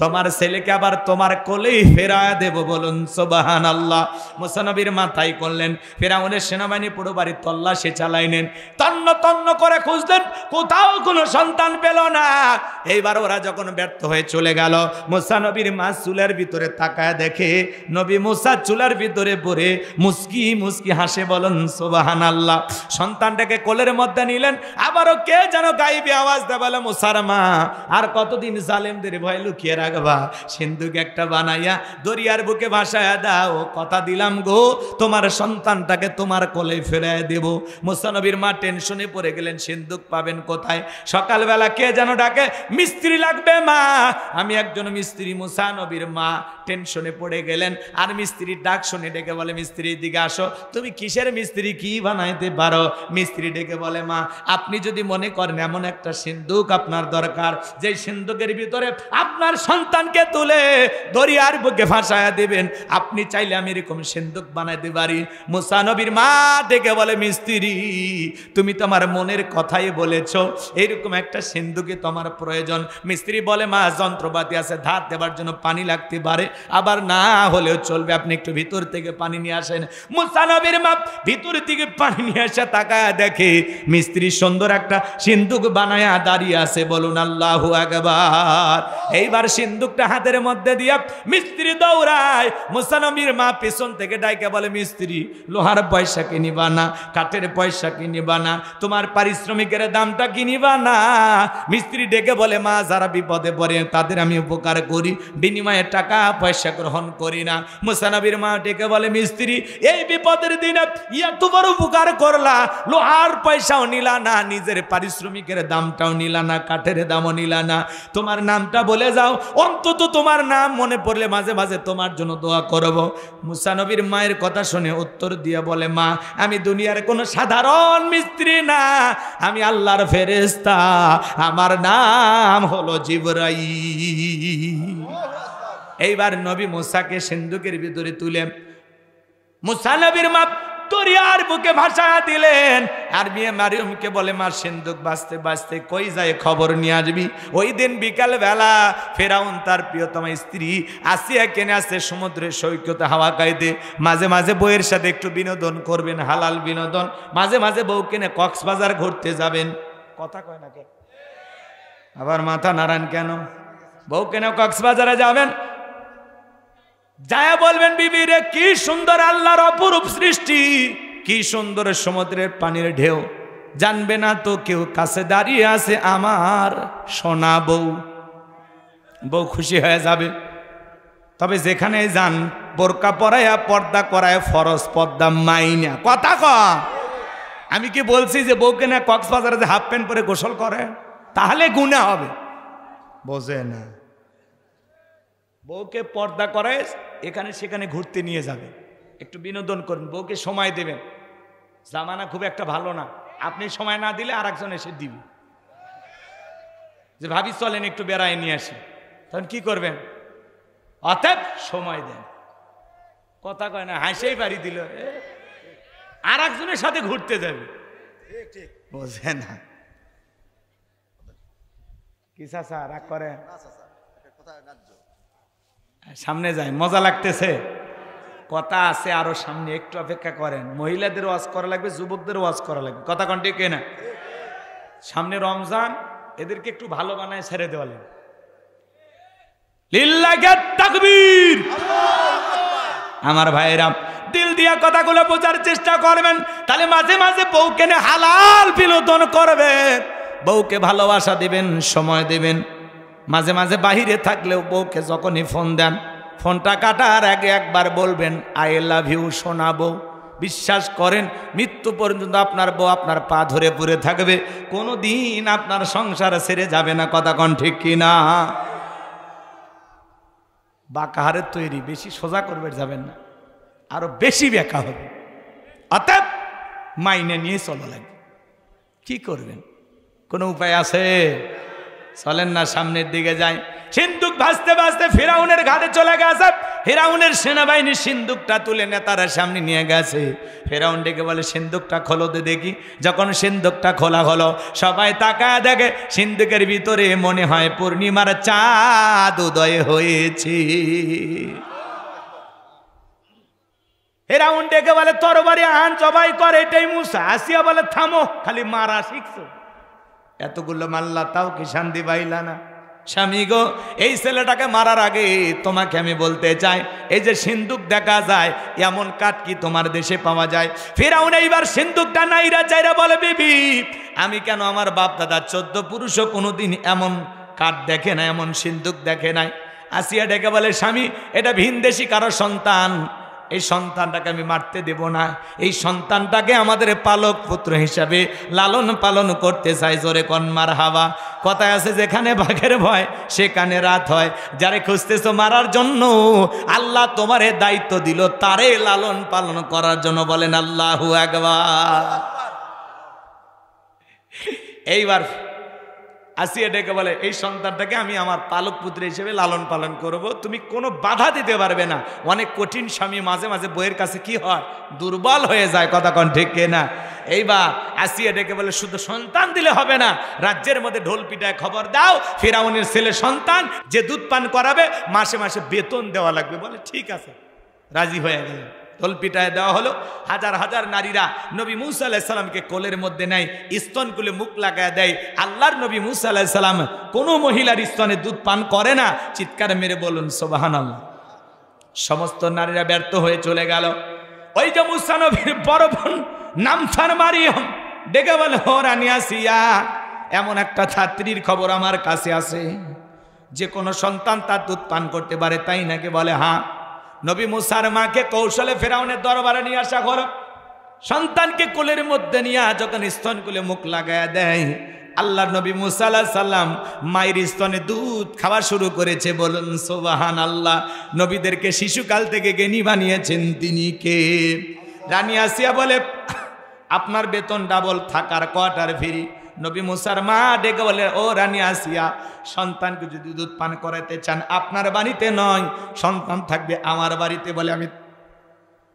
তোমার ছেলেকে আবার তোমার কোলেই ফেরায় দেব। বলুন সুবহানাল্লাহ। মুসা নবীর মা তাই করলেন। ফেরাউনের সেনাবাহিনী পুরো বাড়ির তল্লাশি চালাইলেন, তন্ন তন্ন করে খুঁজলেন, কোথাও কোনো সন্তান পেল না। এইবার ওরা যখন ব্যর্থ হয়ে চলে গেল, মুসা নবীর মা চুলার ভিতরে তাকায় দেখে নবী মুসা চুলার ভিতরে পড়ে মুস্কি মুস্কি হাসে। বলুন সুবহানাল্লাহ। সন্তানটাকে কোলের মধ্যে নিলেন, আবারও কে যেন গাইবে আওয়াজ দেয়, বলে, মুসার মা আর কতদিন জালেমদের ভয় লুকিয়ে রাখবা? সিন্ধুক একটা বানাইয়া দরিয়ার বুকে ভাসায়া দাও, কথা দিলাম গো, তোমার সন্তানটাকে তোমার কোলে ফেরায় দেব। মুসা নবীর মা টেনশনে পড়ে গেলেন, সিন্ধুক পাবেন কোথায়? সকালবেলা কে যেন ডাকে, মিস্ত্রি লাগবে মা। আমি একজন মিস্ত্রি। মুসা নবীর মা টেনশনে পড়ে গেলেন। আর মিস্ত্রির ডাক শুনে ডেকে বলে, মিস্ত্রির দিকে আসো, তুমি কিসের মিস্ত্রি, কি বানাইতে পারো? মিস্ত্রি ডেকে বলে, মা আপনি যদি মনে করেন এমন একটা সিন্দুক আপনার দরকার, যে সিন্দুকের ভিতরে আপনার সন্তানকে তুলে দরিয়ার বুকে ভাসায়া দিবেন, আপনি চাইলে আমি এরকম সিন্দুক বানাইতে পারি। মুসা নবীর মা ডেকে বলে, মিস্ত্রি তুমি তো আমার মনের কথাই বলেছ, এইরকম একটা সিন্দুকে তোমার প্রয়োজন। মিস্ত্রি বলে, মা যন্ত্রপাতি আছে, ধার দেবার জন্য পানি লাগতে পারে, আবার না হলেও চলবে, আপনি একটু ভিতর থেকে পানি নিয়ে আসেন। মুসা নবীর মা ভিতর থেকে পানি নিয়ে আসে, তাকায় দেখে মিস্ত্রি সুন্দর একটা সিন্দুক বানায়া দাঁড়িয়ে আছে। বলুন আল্লাহু আকবার। এইবার সিন্দুকটা হাতের মধ্যে দিয়া মিস্ত্রি দৌড়ায়। মুসা নবীর মা পেছন থেকে ডাইকে বলে, মিস্ত্রি লোহার পয়সা কিনিবা না, কাঠের পয়সা কিনিবা না, তোমার পারিশ্রমিকের দামটা কিনিবা না। মিস্ত্রি ডেকে বলে, মা যারা বিপদে পড়ে তাদের আমি উপকার করি, বিনিময়ে টাকা পয়সা গ্রহণ করি না। মুসা নবীর মা ডেকে বলে, মিস্ত্রি এই বিপদের দিনে এত বড় উপকার করলা, লোহার পয়সাও নিলা না, নিজের পারিশ্রমিকের দামটাও নিলা না, কাঠের দামও নিলা না, তোমার নামটা বলে যাও, অন্তত তোমার নাম মনে পড়লে মাঝে মাঝে তোমার জন্য দোয়া করব। মুসা নবীর মায়ের কথা শুনে উত্তর দিয়ে বলে, মা আমি দুনিয়ার কোনো সাধারণ মিস্ত্রি না, আমি আল্লাহর ফেরেশতা, আমার নাম হলো জিবরাইল। এইবার নবী মুসাকে সিন্দুকের ভিতরে তুলে মুসা নবীর মা দরিয়ার বুকে ভাসা দিলেন। আর মেয়ে মারিয়মকে বলে, মা সিন্দুক বাঁচতে বাঁচতে কই যায় খবর নিয়ে আসবি। ওই দিন বিকাল বেলা ফেরাউন তার প্রিয়তমা স্ত্রী আসিয়া কেনে আসছে সমুদ্রের সৈকতে হাওয়া খাইতে। মাঝে মাঝে বউয়ের সাথে একটু বিনোদন করবেন, হালাল বিনোদন। মাঝে মাঝে বউ কেনে কক্সবাজার ঘুরতে যাবেন। কথা কয় না কে? আবার মাথা নাড়ান কেন? বউ কেনে কক্সবাজারে যাবেন, যায় বলবেন, বিবি রে কি সুন্দর আল্লাহর অপরূপ সৃষ্টি, কি সুন্দর সমুদ্রের পানির ঢেউ, জানবে না তো কেউ কাছে দাঁড়িয়ে আছে আমার সোনা বউ। বউ খুশি হয়ে যাবে। তবে যেখানে যান বোরকা পরায়া পর্দা করায় ফরজ পর্দা মাইনা। কথা ক, আমি কি বলছি যে বউকে না কক্সবাজারে যে হাফ প্যান্ট পরে গোসল করে তাহলে গুনাহ হবে? বোঝে না। বউকে পর্দা করায় এখানে সেখানে ঘুরতে নিয়ে যাবে, একটু বিনোদন করবেন, বউকে সময় দেবেন। জামানা খুব একটা ভালো না, আপনি সময় না দিলে আর একজন এসে দিবে, যে ভাবি চলেন একটু বেড়ায় নিয়ে আসি, তখন কি করবেন? অতএব সময় দেন। কথা কয় না, হাসেই বাড়ি দিল, আর একজনের সাথে ঘুরতে যাবে। বোঝে না। কি চাচা রাগ করে? সামনে যায়, মজা লাগতেছে, কথা আছে আরো সামনে, একটু অপেক্ষা করেন। মহিলাদের ওয়াজ করা লাগবে, যুবকদের ওয়াজ করা লাগবে। কথা কোন ঠিক না? সামনে রমজান, এদেরকে একটু ভালো বানায় ছেড়ে দেওয়া লাগবে। লিল্লাহি তাকবীর। আমার ভাইরা দিল দিয়া কথাগুলো বোঝার চেষ্টা করবেন, তাহলে মাঝে মাঝে বউকে হালাল বিনোদন করবেন, বউকে ভালোবাসা দিবেন, সময় দিবেন। মাঝে মাঝে বাহিরে থাকলেও বউকে যখনই ফোন দেন, ফোনটা কাটার আগে একবার বলবেন আই লাভ ইউ সোনা বউ। বিশ্বাস করেন মৃত্যু পর্যন্ত আপনার বউ আপনার পা ধরে পড়ে থাকবে, কোনো দিন আপনার সংসার ছেড়ে যাবে না। কথা কন ঠিক কিনা? বাঁকা হারের তৈরি, বেশি সোজা করবে যাবেন না, আরো বেশি ব্যাখ্যা হবে। অতএব মাইনে নিয়ে চলা লাগবে। কি করবেন? কোনো উপায় আছে? চলেন না সামনের দিকে যাই। সিন্দুক ভাসতে ভাসতে ফিরাউনের ঘাটে চলে গেছে। ফিরাউনের সেনাবাহিনী সিন্দুকটা তুলে নেতারা সামনে নিয়ে গেছে। ফিরাউন ডেকে বলে, সিন্দুকটা খোলো দে দেখি। যখন সিন্দুকটা খোলা হলো, সবাই তাকায় দেখে সিন্দুকের ভিতরে মনে হয় পূর্ণিমার চাঁদ উদয় হয়েছে। ফিরাউন ডেকে বলে, তরবারি আন, জবাই করে। এটাই মুসা। আসিয়া বলে, থামো, খালি মারা শিখছো, এতগুলো মাল্লা, তাও কি শান্তি পাইলা না? স্বামী গো, এই ছেলেটাকে মারার আগে তোমাকে আমি বলতে চাই, এই যে সিন্দুক দেখা যায়, এমন কাঠ কি তোমার দেশে পাওয়া যায়? ফিরাউন এইবার সিন্দুকটা নাইরা চাইরা বলে, বিবি আমি কেন, আমার বাপ দাদা 14 পুরুষও কোনোদিন এমন কাঠ দেখে না, এমন সিন্দুক দেখে নাই। আসিয়া ডেকে বলে, স্বামী এটা ভিনদেশি কারো সন্তান, এই সন্তানটাকে আমি মারতে দেব না, এই সন্তানটাকে আমাদের পালক পুত্র হিসাবে লালন পালন করতে চাই। জোরে কোন মারহাবা। কথায় আছে যেখানে বাঘের ভয় সেখানে রাত হয়। যারে খুঁজতেছো মারার জন্য আল্লাহ তোমারে দায়িত্ব দিল তারে লালন পালন করার জন্য। বলেন আল্লাহু আকবার। এইবার আসিয়া ডেকে বলে এই সন্তানটাকে আমি আমার পালক পুত্র হিসেবে লালন পালন করব, তুমি কোনো বাধা দিতে পারবে না। অনেক কঠিন স্বামী মাঝে মাঝে বইয়ের কাছে কি হয়, দুর্বল হয়ে যায়। কথা কোন ঠিক না? এইবার আসিয়া ডেকে বলে শুধু সন্তান দিলে হবে না, রাজ্যের মধ্যে ঢোল পিটায় খবর দাও ফিরআউনের ছেলে সন্তান যে দুধ পান করাবে মাসে মাসে বেতন দেওয়া লাগবে। বলে ঠিক আছে, রাজি হয়ে গেল। ঢোল পিটায় দেওয়া হলো। হাজার হাজার নারীরা নবী মুসা আলাইহিস সালামকে কোলের মধ্যে নেয়, স্তন খুলে মুখ লাগায় দেয়। আল্লাহর নবী মুসা আলাইহিস সালাম কোনো মহিলার স্তনে দুধ পান করে না। চিৎকার মেরে বলুন সুবহানাল্লাহ। সমস্ত নারীরা ব্যর্থ হয়ে চলে গেল। ওই যে মুসা নবীর বড় বোন নাম তার মারিয়াম ডেকে বলে, ও রানী আসিয়া, এমন একটা ছাত্রীর খবর আমার কাছে আছে যে কোনো সন্তান তার দুধ পান করতে পারে, তাই নাকি? বলে হ্যাঁ। নবী মুসার মাকে কৌশলে ফেরাউনের দরবারে নিয়ে আসা হলো। সন্তানকে কোলের মধ্যে নিয়ে যখন স্তন খুলে মুখ লাগায়া দেয়, আল্লাহর নবী মুসা আলাইহিস সালাম মায়ের স্তনে দুধ খাওয়া শুরু করেছে। বলুন সুবহানাল্লাহ। নবীদেরকে শিশুকাল থেকে জ্ঞানী বানিয়েছেন তিনি কে? রানী আসিয়া বলে আপনার বেতন ডাবল, থাকার কোয়ার্টার ফ্রি। নবী মুসার মা ডেকে বলে, ও রানী আসিয়া, সন্তানকে যদি দুধ পান করাতে চান আপনার বাড়িতে নয়, সন্তান থাকবে আমার বাড়িতে। বলে আমি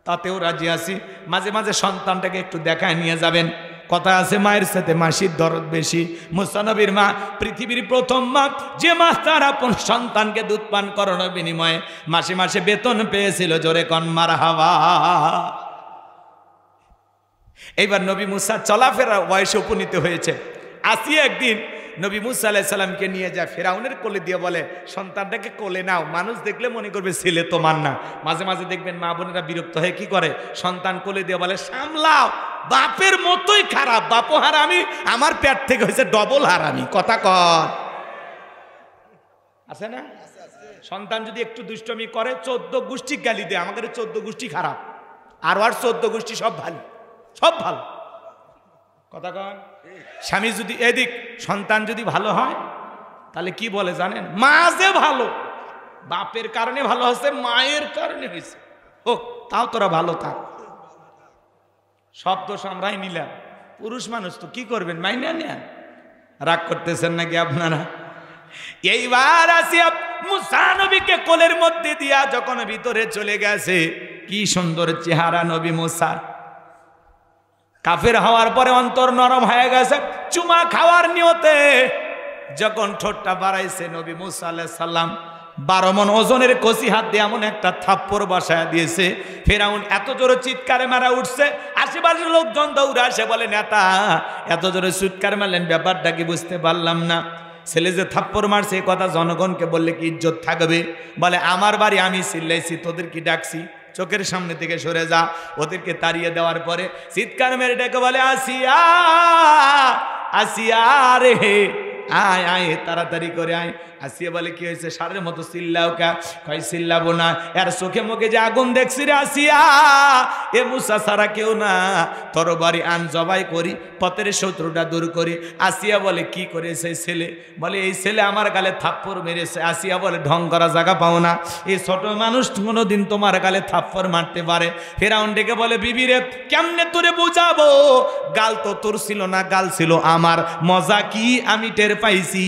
তাতেও রাজি আছি, মাঝে মাঝে সন্তানটাকে একটু দেখায় নিয়ে যাবেন। কথা আছে মায়ের সাথে মাসির দরদ বেশি। মুসা নবীর মা পৃথিবীর প্রথম মা, যে মা তার আপন সন্তানকে দুধ পান করানোর বিনিময়ে মাসে মাসে বেতন পেয়েছিল। জোরে কোন মারহাবা। এইবার নবী মুসা চলাফেরা বয়সে উপনীত হয়েছে। আসিয়া একদিন নবী মুসা আলাইহিস সালামকে নিয়ে যায় ফেরাউনের কোলে দিয়ে বলে, সন্তানটাকে কোলে নাও, মানুষ দেখলে মনে করবে ছেলে তোমার না। মাঝে মাঝে দেখবেন মা বোনেরা বিরক্ত হয়ে কি করে, সন্তান কোলে দিয়ে বলে সামলাও, বাপের মতোই খারাপ, বাপও হারামি, আমার পেট থেকে হয়েছে ডবল হারামি। কথা কর আছে না? সন্তান যদি একটু দুষ্টমি করে 14 গোষ্ঠী গালি দেয়, আমাদের 14 গোষ্ঠী খারাপ, আর 14 গোষ্ঠী সব ভালো, সব ভালো। কথা কন। স্বামী যদি এদিক, সন্তান যদি ভালো হয় তাহলে কি বলে জানেন, মা যে ভালো, বাপের কারণে ভালো হয়েছে, মায়ের কারণে হয়েছে, ও তাও তোরা ভালো থাক। সব দোষ আমরাই নিলাম, পুরুষ মানুষ তো কি করবেন, মাইনা নেন। রাগ করতেছেন নাকি আপনারা? এইবার আসিয়া মুসা নবীকে কোলের মধ্যে দিয়া যখন ভিতরে চলে গেছে, কি সুন্দর চেহারা নবী মুসার। কাফের হওয়ার পরে অন্তর নরম হয়ে গেছে, চুমা খাওয়ার নিয়তে যখন ঠোঁটটা বাড়াইছে নবী মুসা আলাইহিস সালাম 12 মণ ওজনের কচি হাত দিয়ে এমন একটা থাপ্পড় বসায় দিয়েছে। ফেরাউন এত জোরে চিৎকারে মারা উঠছে, আশেপাশের লোকজন দৌড়ে আসে, বলে নেতা এত জোরে চিৎকার মারলেন, ব্যাপারটা কি বুঝতে পারলাম না। ছেলে যে থাপ্পড় মারছে এই কথা জনগণকে বললে কি ইজ্জত থাকবে? বলে আমার বাড়ি, আমি চিল্লাইছি, তোদের কি ডাকছি? চোখের সামনে থেকে সরে যা। ওদেরকে তাড়িয়ে দেওয়ার পরে চিৎকার মেরে ডেকে বলে, আসিয়া আসিয়া রে, আয় আয়, তাড়াতাড়ি করে আয়। আসিয়া বলে কি হয়েছে, সারের মতো চিল্লাও কা? কই চিল্লাবো না, এর চোখে মুখে যে আগুন দেখছি রে আসিয়া, এ মুসা ছাড়া কেউ না, তরবারি আন জবাই করি, পথের শত্রুটা দূর করি। আসিয়া বলে কি করেছে ছেলে? বলে এই ছেলে আমার গালে থাপ্পড় মেরেছে। আসিয়া বলে ঢং করা জায়গা পাও না, এই ছোট মানুষ কোনোদিন তোমার গালে থাপ্পড় মারতে পারে? ফেরাউন ডেকে বলে, বিবি রে কেমনে তোরে বুঝাবো, গাল তো তোর ছিল না, গাল ছিল আমার। মজা কি আমি টের পাইছি,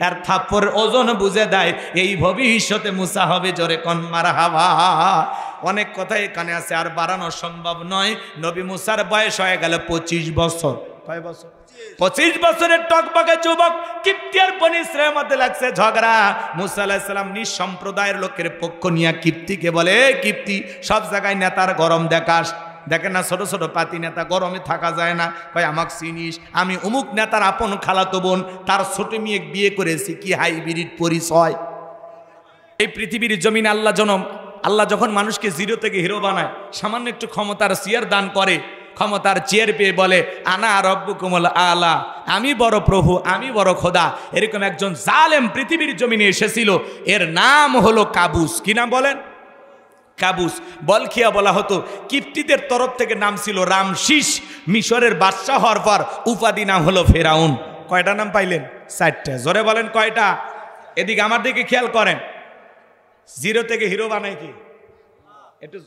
আর থাপ্পড় ওজন বুঝে দেয়, এই ভবিষ্যতে মুসা হবে। জোরে কোন মারহাবা। অনেক কথা এখানে আছে, আর বাড়ানো সম্ভব নয়। নবী মুসার বয়স হয়ে গেল 25 বছর। কয় বছর? 25 বছরের টকবকে যুবক। কিপ্তি আর বনি ইসরায়েলের মধ্যে লাগছে ঝগড়া। মুসা আলাইহিস সালাম নিজ সম্প্রদায়ের লোকের পক্ষ নিয়ে কিপ্তিকে বলে, কিপ্তি সব জায়গায় নেতার গরম দেখাস, দেখেন না ছোট ছোট পাতি নেতা, গরমে থাকা যায় না। কয় আমাকে চিনিস, আমি অমুক নেতার আপন খালাতো বোন, তার ছোট মেয়ে বিয়ে করেছি, কি হাইব্রিড পরিচয়। এই পৃথিবীর জমিনে আল্লাহ যখন মানুষকে জিরো থেকে হিরো বানায়, সামান্য একটু ক্ষমতার চেয়ার দান করে, ক্ষমতার চেয়ার পেয়ে বলে আনা রব্বুকুমুল আলা, আমি বড় প্রভু, আমি বড় খোদা। এরকম একজন জালেম পৃথিবীর জমিনে এসেছিল, এর নাম হলো কাবুস। কি নাম বলেন? কাবুস, বলখিয়া বলা হতো। কিপ্টিদের তরফ থেকে নাম ছিল রামশিস। মিশরের বাদশাহ হওয়ার পর উপাধি নাম হলো ফেরাউন। কয়টা নাম পাইলেন? 4টা। জোরে বলেন কয়টা? এদিকে আমার দিকে খেয়াল করেন। জিরো থেকে হিরো বানায় কি? একটু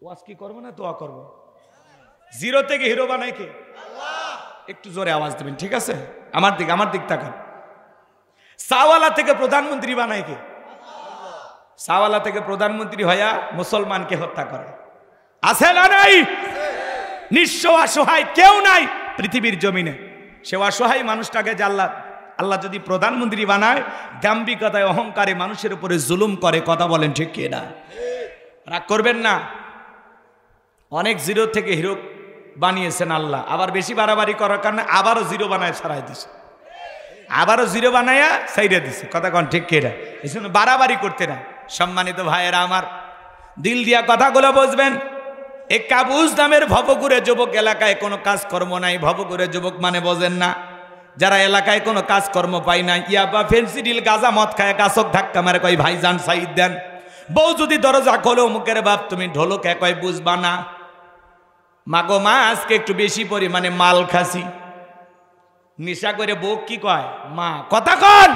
ওয়াজ কি করবো না দোয়া করবো? জিরো থেকে হিরো বানায় কি? একটু জোরে আওয়াজ দেবেন, ঠিক আছে? আমার দিক তাকান। সাওয়ালা থেকে প্রধানমন্ত্রী বানায় কি? সাওয়ালা থেকে প্রধানমন্ত্রী হইয়া মুসলমানকে হত্যা করে। আছে না নাই? নিঃস্ব অসহায় কেউ নাই পৃথিবীর জমিনে। সে অসহায় মানুষটাকে যে আল্লাহ যদি প্রধানমন্ত্রী বানায়, দাম্ভিকতায় অহংকারে মানুষের উপরে জুলুম করে। কথা বলেন ঠিক কি না? রাগ করবেন না। অনেক জিরো থেকে হিরো বানিয়েছেন আল্লাহ। আবার বেশি বাড়াবাড়ি করার কারণে আবারও জিরো বানায় ছাড়াই দিছে, আবারও জিরো বানায়া সাইডে দিছে। কথা কন ঠিক কি না? এই জন্য বাড়াবাড়ি করতে না। সম্মানিত ভাইয়েরা আমার, দিল দিয়া কথাগুলো বুঝবেন। এই কাবুস নামের ভবঘুরে যুবক, এলাকায় কোনো কাজকর্ম নাই। ভবঘুরে যুবক মানে বোঝেন না, যারা এলাকায় কোনো কাজকর্ম পায় না, ইয়াবা ফেন্সিডিল গাঁজা মদ খায়, গাছক ধাক্কা মারে, কয় ভাইজান সাইড দেন। বউ যদি দরজা খোলো, মুখের বাপ তুমি ঢোলকে, কয় বুঝবা না। মাগো মা, আজকে একটু বেশি পরিমাণে মাল খাসি। নেশা করে বউ কি কয়? মা। কথা কন।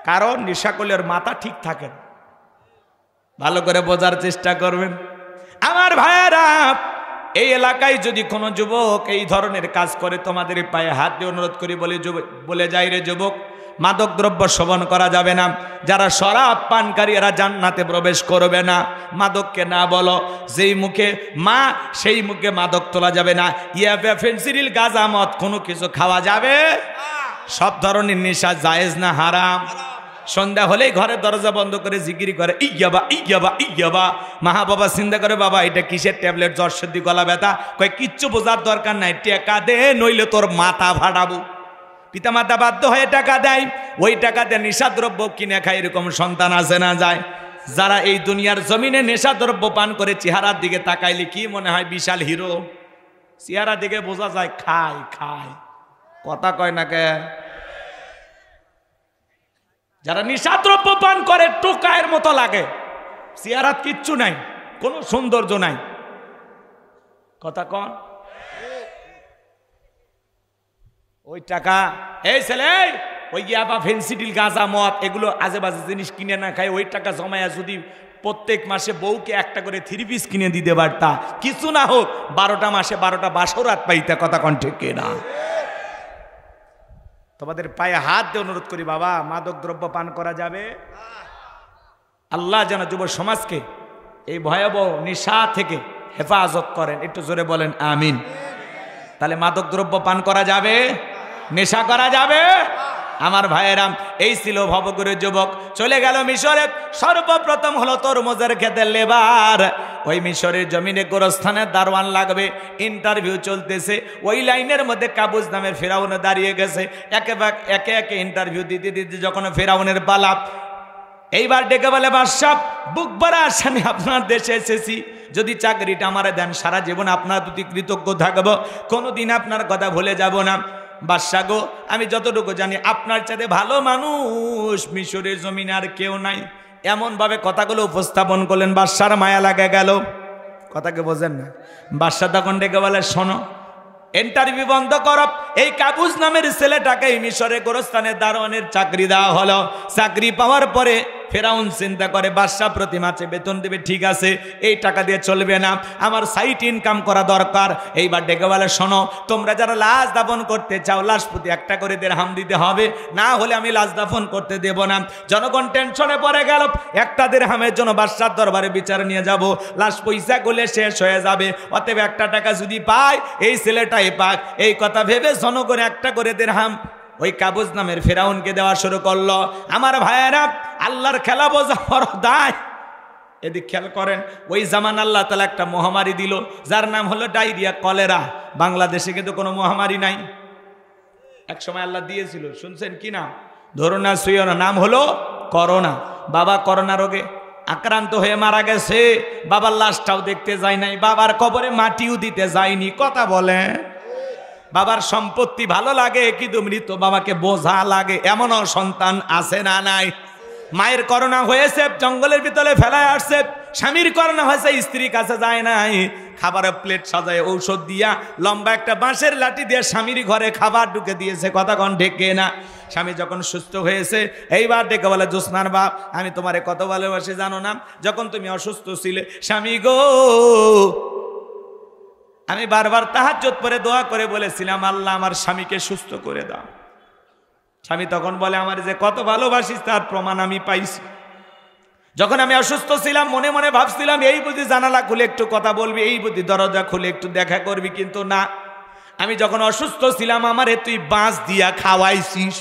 কারণ নেশা করলে ওর মাথা ঠিক থাকে না। ভালো করে বোঝার চেষ্টা করবেন আমার ভাইয়েরা। এই এলাকায় যদি কোনো যুবক এই ধরনের কাজ করে, তোমাদের পায়ে হাত দিয়ে অনুরোধ করি বলে যাই রে যুবক, মাদক দ্রব্য সেবন করা যাবে না। যারা শরাব পানকারী এরা জান্নাতে প্রবেশ করবে না। মাদককে না বলো, যেই মুখে মা সেই মুখে মাদক তোলা যাবে না। ইয়াবা ফেন্সিডিল গাঁজা মদ কোনো কিছু খাওয়া যাবে? সব ধরনের নেশা জায়েজ না হারাম? সন্ধ্যা হলেই ঘরের দরজা বন্ধ করে জিকির করে ইয়াবা ইয়াবা ইয়াবা। মা বাবা চিন্তা করে, বাবা এটা কিসের ট্যাবলেট? জ্বর সর্দি গলা ব্যথা। কয় কিচ্ছু বোঝার দরকার নাই, টাকা দে নইলে তোর মাথা ফাটাবো। পিতামাতা বাধ্য হয়ে টাকা দেয়, ওই টাকা দিয়ে নেশাদ্রব্য কিনে খায়। এরকম সন্তান আছে না যায়? যারা এই দুনিয়ার জমিনে নেশাদ্রব্য পান করে চেহারার দিকে তাকাইলে কি মনে হয় বিশাল হিরো। চেহারা দিকে বোঝা যায় খায় খায়। কথা কয় না কে? যারা নেশাদ্রব্য পান করে টোকায়ের মতো লাগে, চেহারাত কিচ্ছু নাই, কোনো সৌন্দর্য নাই। কথা কন। ওই টাকা, এই ছেলে, ওই ইয়াবা ফেন্সিডিল গাঁজা মদ এগুলো আজে বাজে জিনিস কিনে না খায়, ওই টাকা জমায়া যদি প্রত্যেক মাসে বউকে একটা করে 3 পিস কিনে দিতে পারতা, কিছু না হোক 12টা মাসে 12টা বাসরাত পাইতা। কথা কন ঠিক না? তোমাদের পায়ে হাত দিয়ে অনুরোধ করি, বাবা মাদক দ্রব্য পান করা যাবে? আল্লাহ যেন যুব সমাজকে এই ভয়াবহ নেশা থেকে হেফাজত করেন। একটু জোরে বলেন আমিন। তাহলে মাদক দ্রব্য পান করা যাবে? নেশা করা যাবে? আমার ভাইয়েরাম, এই ছিল ভবঘুরে যুবক। চলে গেল মিশরে। সর্বপ্রথম হলো তরমুজের খেতে লেবার। ওই মিশরের জমিনে গোরস্থানের দারোয়ান লাগবে, ইন্টারভিউ চলতেছে। ওই লাইনের মধ্যে কাবুস নামের ফেরাউন দাঁড়িয়ে গেছে। একে একে ইন্টারভিউ দিতে দিতে যখন ফেরাউনের পালা, এইবার ডেকে বলে, বাদশাহ বুক ভরা আসামি আপনার দেশে এসেছি, যদি চাকরিটা আমারে দেন সারা জীবন আপনার প্রতি কৃতজ্ঞ থাকবো, কোনোদিন আপনার কথা ভুলে যাব না। বাদশাহ গো, আমি যতটুকু জানি আপনার চাইতে ভালো মানুষ মিশরের জমিনে আর কেউ নাই। এমনভাবে কথাগুলো উপস্থাপন করলেন, বাদশার মায়া লাগা গেল। কথাকে বোঝেন না? বাদশাহ তখন ডেকে বলে, শোনো, ইন্টারভিউ বন্ধ করো। এই কাবুস নামের ছেলেটাকে মিশরে গোরস্থানের দারোয়ানের চাকরি দেওয়া হলো। চাকরি পাওয়ার পরে ফেরাউন চিন্তা করে, বাদশাহ প্রতি মাসে বেতন দেবে, ঠিক আছে, এই টাকা দিয়ে চলবে না, আমার সাইড ইনকাম করা দরকার। এইবার ডেকে বলে, শোনো, তোমরা যারা লাশ দাফন করতে চাও, লাশ প্রতি 1টা করে দিরহাম দিতে হবে, না হলে আমি লাশ দাফন করতে দেব না। জনগণ টেনশনে পড়ে গেল। 1টা দিরহামের জন্য বাদশার দরবারে বিচার নিয়ে যাব, লাশ পয়সা করলে শেষ হয়ে যাবে, অতএব 1টা টাকা যদি পায় এই ছেলেটাই পাক। এই কথা ভেবে জনগণ 1টা করে দিরহাম ওই কাবুস নামের ফেরাউনকে দেওয়া শুরু করলো। আমার ভাইয়েরা, আল্লাহর খেলা বোঝা বড় দায়। এদিক খেয়াল করেন, ওই জামান আল্লাহ তাআলা একটা মহামারী দিল, যার নাম হলো ডায়রিয়া, কলেরা। বাংলাদেশে কিন্তু কোনো মহামারী নাই। এক সময় আল্লাহ দিয়েছিল, শুনছেন কি না? ধরুন না, সুইয়র নাম হলো করোনা। বাবা করোনা রোগে আক্রান্ত হয়ে মারা গেছে। বাবার লাশটাও দেখতে যায় নাই, বাবার কবরে মাটিও দিতে যায়নি। কথা বলে, বাবার সম্পত্তি ভালো লাগে কিন্তু মৃত বাবাকে বোঝা লাগে, এমনও সন্তান আছে না নাই? মায়ের করোনা হয়েছে, জঙ্গলের ভিতরে ফেলায় আসছে। স্বামীর করোনা হয়েছে, স্ত্রীর কাছে যায় নাই, খাবারের প্লেট সাজায় ঔষধ দিয়া লম্বা একটা বাঁশের লাঠি দিয়ে স্বামীর ঘরে খাবার ঢুকে দিয়েছে। কথা কন ঢেকে না। স্বামী যখন সুস্থ হয়েছে এইবার ডেকে বলে, জোসনার বাপ, আমি তোমারে কত ভালোবাসি জানো না? যখন তুমি অসুস্থ ছিলে, স্বামী গো, আমি বারবার তাহাজ্জুদ পড়ে দোয়া করে বলেছিলাম, আল্লাহ আমার স্বামীকে সুস্থ করে দাও। স্বামী তখন বলে, আমার যে কত ভালোবাসিস তার প্রমাণ আমি পাইছি। যখন আমি অসুস্থ ছিলাম মনে মনে ভাবছিলাম, এই বুঝি জানালা খুলে একটু কথা বলবি, এই বুঝি দরজা খুলে একটু দেখা করবি, কিন্তু না। আমি যখন অসুস্থ ছিলাম আমারে তুই বাঁশ দিয়া খাওয়াইছিস।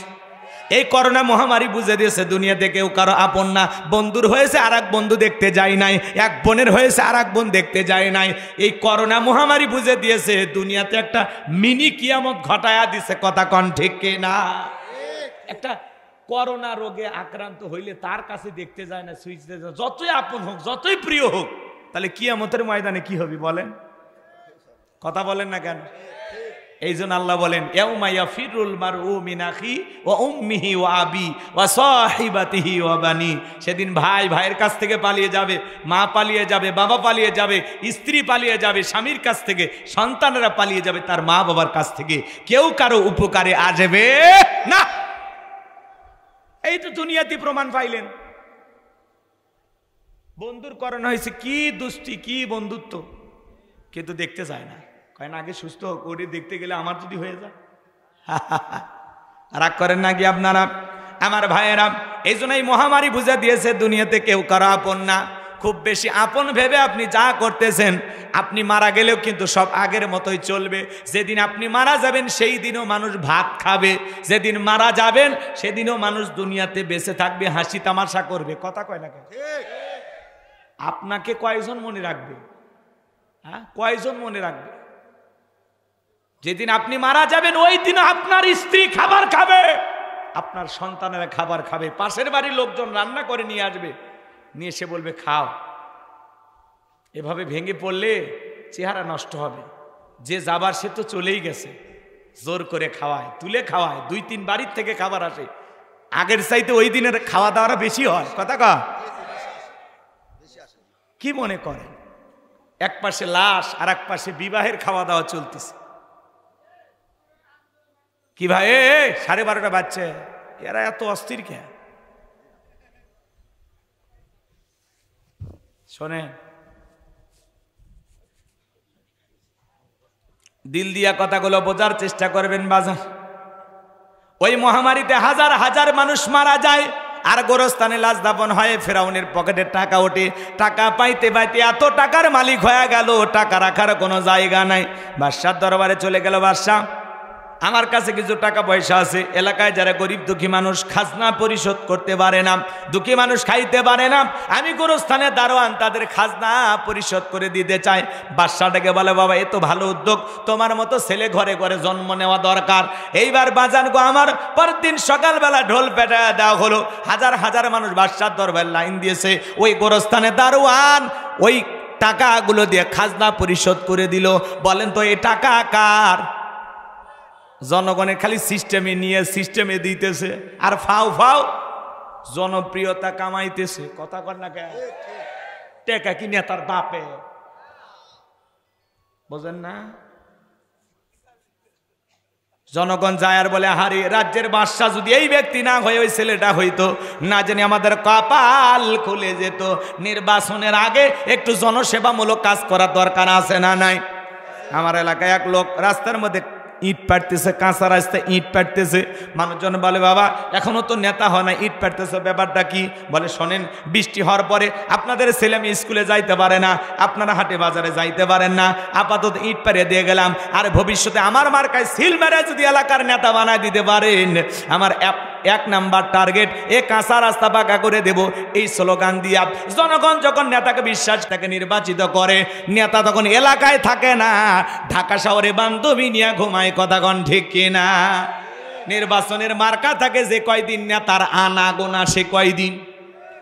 এই করোনা মহামারী বুঝে দিয়েছে দুনিয়াতে কেউ কারো আপন না। বন্ধুর হয়েছে আর এক বন্ধু দেখতে যায় নাই, এক বোনের হয়েছে আর এক বোন দেখতে যায় নাই। এই করোনা মহামারী বুঝে দিয়েছে দুনিয়াতে একটা মিনি কিয়ামত ঘটায়া দিছে। কথা কন ঠিক না? একটা করোনা রোগে আক্রান্ত হইলে তার কাছে দেখতে যায় না, সুইচতে যায়, যতই আপন হোক যতই প্রিয় হোক, তাহলে কিয়ামতের ময়দানে কি হবে বলেন? কথা বলেন না কেন? এই জন্য আল্লাহ বলেন, ইয়াউমা ইয়াফিরুল মারউ মিন আখি ওয়া উম্মিহি ওয়া আবি ওয়া সাহিবাতিহি ওয়া বানি। সেদিন ভাই ভাইয়ের কাছ থেকে পালিয়ে যাবে, মা পালিয়ে যাবে, বাবা পালিয়ে যাবে, স্ত্রী পালিয়ে যাবে স্বামীর কাছ থেকে, সন্তানেরা পালিয়ে যাবে তার মা বাবার কাছ থেকে। কেউ কারো উপকারে আসবে না। এই তো দুনিয়াতে প্রমাণ পাইলেন। বন্ধুর করোনা হয়েছে, কি দুষ্টি কি বন্ধুত্ব, কিন্তু দেখতে যায় না। কয় না, আগে সুস্থ হোক, ওটি দেখতে গেলে আমার যদি হয়ে যায়। রাগ করেন নাকি আপনারা আমার ভাইয়েরা? এই জন্য এই মহামারী বুঝা দিয়েছে দুনিয়াতে কেউ কারো আপন না। খুব বেশি আপন ভেবে আপনি যা করতেছেন, আপনি মারা গেলেও কিন্তু সব আগের মতোই চলবে। যেদিন আপনি মারা যাবেন সেই দিনও মানুষ ভাত খাবে, যেদিন মারা যাবেন সেদিনও মানুষ দুনিয়াতে বেঁচে থাকবে, হাসি তামাশা করবে। কথা কয় না কেন? আপনাকে কয়জন মনে রাখবে? হ্যাঁ, কয়জন মনে রাখবে? যেদিন আপনি মারা যাবেন ওই দিন আপনার স্ত্রী খাবার খাবে, আপনার সন্তানেরা খাবার খাবে, পাশের বাড়ির লোকজন রান্না করে নিয়ে আসবে, নিয়ে এসে বলবে খাও। এভাবে ভেঙে পড়লে চেহারা নষ্ট হবে। যে যাবার সে তো চলেই গেছে, জোর করে খাওয়ায়, তুলে খাওয়ায়, 2-3 বাড়ির থেকে খাবার আসে। আগের চাইতে ওই দিনের খাওয়া দাওয়াটা বেশি হয়। কথা কা কি মনে করেন? এক পাশে লাশ আর এক পাশে বিবাহের খাওয়া দাওয়া চলতেছে। কি ভাই, 12:30 বাজছে, এরা এত অস্থির কে? শোনেন, দিল দিয়া কথাগুলো বোঝার চেষ্টা করবেন বাজার। ওই মহামারীতে হাজার হাজার মানুষ মারা যায়, আর গোরস্থানে লাশ দাফন হয়। ফেরাউনের পকেটে টাকা ওঠে, টাকা পাইতে পাইতে এত টাকার মালিক হয়ে গেল, টাকা রাখার কোনো জায়গা নাই। বাদশার দরবারে চলে গেল, বাদশা আমার কাছে কিছু টাকা পয়সা আছে, এলাকায় যারা গরিব দুঃখী মানুষ খাজনা পরিশোধ করতে পারে না, দুঃখী মানুষ খাইতে পারে না, আমি গোরস্থানে দারোয়ান, তাদের খাজনা পরিশোধ করে দিতে চাই। বাদশাটাকে বলে, বাবা এ তো ভালো উদ্যোগ, তোমার মতো ছেলে ঘরে ঘরে জন্ম নেওয়া দরকার। এইবার বাজান গো আমার, পরদিন সকালবেলা ঢোল পেটায় দেওয়া হলো, হাজার হাজার মানুষ বাদশার দরবারে লাইন দিয়েছে। ওই গোরস্থানে দারোয়ান ওই টাকাগুলো দিয়ে খাজনা পরিশোধ করে দিল। বলেন তো এই টাকা কার? জনগণের খালি সিস্টেমে নিয়ে সিস্টেমে দিতেছে, আর ফাও ফাও জনপ্রিয়তা কামাইতেছে। কথা কর না কেন? টাকা কি নেতার বাপে? বোঝেন না? জনগণ যায় আর বলে, হারি রাজ্যের বাদশা যদি এই ব্যক্তি না হয়ে ওই ছেলেটা হইতো, না জানি আমাদের কপাল খুলে যেত। নির্বাচনের আগে একটু জনসেবামূলক কাজ করার দরকার আছে না নাই? আমার এলাকায় এক লোক রাস্তার মধ্যে ইট পাড়তেছে, কাঁচা রাস্তায় ইট পাড়তেছে। মানুষজন বলে, বাবা এখনো তো নেতা হয় না, ইট পাড়তেছে, ব্যাপারটা কি? বলে, শোনেন, বৃষ্টি হওয়ার পরে আপনাদের ছেলে মেয়ে স্কুলে যাইতে পারে না, আপনারা হাটে বাজারে যাইতে পারেন না, আপাতত ইট পাড়িয়ে দিয়ে গেলাম, আর ভবিষ্যতে আমার মার্কায় সিল মেরে যদি এলাকার নেতা বানায় দিতে পারেন, আমার 1 নাম্বার টার্গেট এ কাঁচা রাস্তা পাকা করে দেব। এই স্লোগান দিয়া জনগণ যখন নেতাকে বিশ্বাস তাকে নির্বাচিত করে, নেতা তখন এলাকায় থাকে না, ঢাকা শহরে বান্ধবী নিয়ে ঘুমায়। কথাগণ ঠিক কিনা? নির্বাচনের মার্কা থাকে যে কয়দিন নেতার আনা গোনা সে কয়দিন।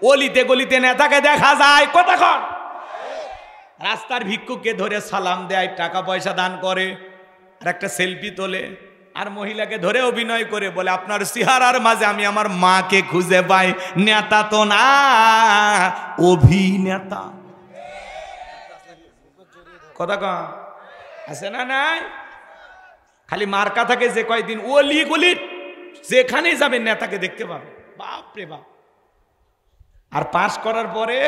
অলিতে গলিতে নেতাকে দেখা যায়। কথাগণ রাস্তার ভিক্ষুককে ধরে সালাম দেয়, টাকা পয়সা দান করে, আর একটা সেলফি তোলে। আর মহিলাকে ধরে অভিনয় করে বলে আপনার চেহারার মাঝে আমি আমার মাকে খুঁজে পাই, নেতা তো না অভিনেতা। কথা কম আছে না নাই? খালি মার্কা থাকে যে কয়দিন ওলি গলি যেখানেই যাবে নেতাকে দেখতে পাবে, বাপ রে বাপ। আর পাস করার পরে